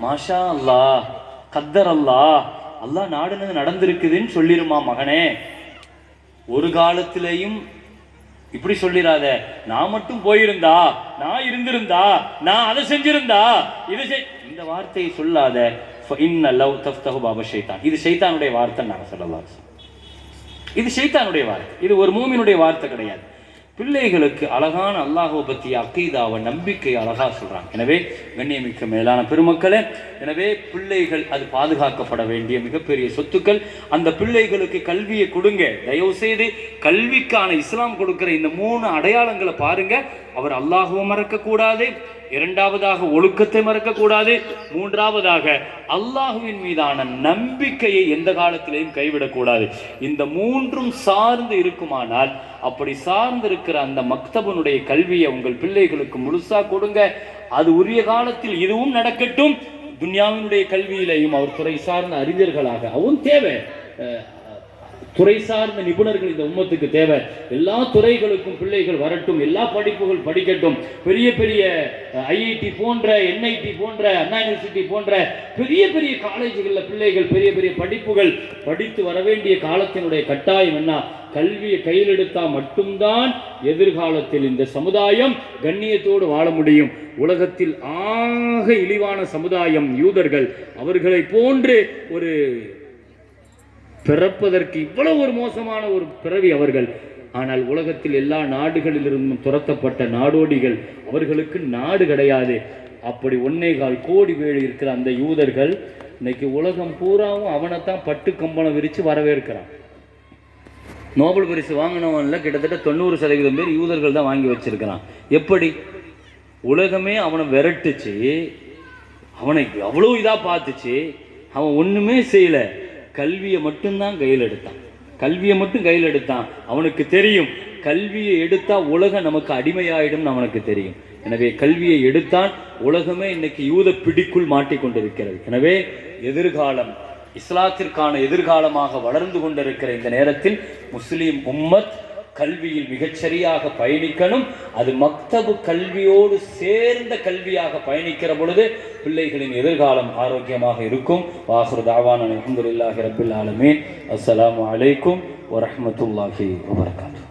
மாஷா அல்லாஹ் கத்தர் அல்லாஹ், அல்லாஹ் நாடுனது நடந்திருக்குதுன்னு சொல்லிருமா மகனே. ஒரு காலத்திலையும் இப்படி சொல்லிடாத, நான் மட்டும் போயிருந்தா, நான் இருந்திருந்தா, நான் அதை செஞ்சிருந்தா, இந்த வார்த்தையை சொல்லாத. இது ஷைத்தானுடைய வார்த்தை. நாங்கள் சொல்லலாம், இது ஷைத்தானுடைய வார்த்தை, இது ஒரு மூமினுடைய வார்த்தை கிடையாது. பிள்ளைகளுக்கு அழகான அல்லாஹ்வை பற்றிய அக்கீதாவை நம்பிக்கை அழகா சொல்றாங்க. எனவே கண்ணியமிக்க மேலான பெருமக்களே, எனவே பிள்ளைகள் அது பாதுகாக்கப்பட வேண்டிய மிகப்பெரிய சொத்துக்கள். அந்த பிள்ளைகளுக்கு கல்வியை கொடுங்க. தயவு செய்து கல்விக்கான இஸ்லாம் கொடுக்கிற இந்த 3 அடையாளங்களை பாருங்க. அவர் அல்லாஹ்வை மறக்கக்கூடாது, 2வதாக ஒழுக்கத்தை மறக்கக்கூடாது, 3வதாக அல்லாஹுவின் மீதான நம்பிக்கையை எந்த காலத்திலையும் கைவிடக்கூடாது. இந்த 3ம் சார்ந்து இருக்குமானால், அப்படி சார்ந்து இருக்கிற அந்த மக்தபனுடைய கல்வியை உங்கள் பிள்ளைகளுக்கு முழுசா கொடுங்க. அது உரிய காலத்தில் இதுவும் நடக்கட்டும். துன்யாவினுடைய கல்வியிலையும் அவர் துறை சார்ந்த அறிஞர்களாக அவரும் தேவை, துறை சார்ந்த நிபுணர்கள் இந்த உம்மத்துக்கு தேவை. எல்லா துறைகளுக்கும் பிள்ளைகள் வரட்டும், எல்லா படிப்புகள் படிக்கட்டும். பெரிய பெரிய ஐஐடி போன்ற, என்ஐடி போன்ற, அண்ணா யூனிவர்சிட்டி போன்ற பெரிய பெரிய காலேஜுகளில் பிள்ளைகள் பெரிய பெரிய படிப்புகள் படித்து வர வேண்டிய காலத்தினுடைய கட்டாயம் என்ன? கல்வியை கையில் எடுத்தால் மட்டும்தான் எதிர்காலத்தில் இந்த சமுதாயம் கண்ணியத்தோடு வாழ முடியும். உலகத்தில் ஆக இழிவான சமுதாயம் யூதர்கள். அவர்களை போன்று ஒரு பிறப்பதற்கு இவ்வளவு ஒரு மோசமான ஒரு பிறவி அவர்கள். ஆனால் உலகத்தில் எல்லா நாடுகளிலிருந்தும் துரத்தப்பட்ட நாடோடிகள், அவர்களுக்கு நாடு கிடையாது. அப்படி 1.25 கோடி பேர் இருக்கிற அந்த யூதர்கள் இன்னைக்கு உலகம் பூராவும் அவனைத்தான் பட்டு கம்பளம் விரித்து வரவேற்கிறான். நோபல் பரிசு வாங்கினவன்ல கிட்டத்தட்ட 90% பேர் யூதர்கள் தான் வாங்கி வச்சிருக்கிறான். எப்படி? உலகமே அவனை விரட்டுச்சு, அவனை அவ்வளோ இதாக பார்த்துச்சு, அவன் ஒன்றுமே செய்யலை, கல்வியை மட்டும்தான் கையில் எடுத்தான். கல்வியை மட்டும் கையில் எடுத்தான். அவனுக்கு தெரியும் கல்வியை எடுத்தால் உலகம் நமக்கு அடிமையாயிடும், அவனுக்கு தெரியும். எனவே கல்வியை எடுத்தான். உலகமே இன்னைக்கு யூத பிடிக்குள் மாட்டிக்கொண்டிருக்கிறது. எனவே எதிர்காலம் இஸ்லாத்திற்கான எதிர்காலமாக வளர்ந்து கொண்டிருக்கிற இந்த நேரத்தில் முஸ்லீம் உம்மத் கல்வியில் மிகச்சரியாக பயணிக்கணும். அது மக்தபு கல்வியோடு சேர்ந்த கல்வியாக பயணிக்கிற பொழுது பிள்ளைகளின் எதிர்காலம் ஆரோக்கியமாக இருக்கும். வாஹிரு தாவானா அல்ஹம்துலில்லாஹி ரப்பில் ஆலமீன். அஸ்ஸலாமு அலைக்கும் வரஹ்மத்துல்லாஹி வபரகாத்துஹு.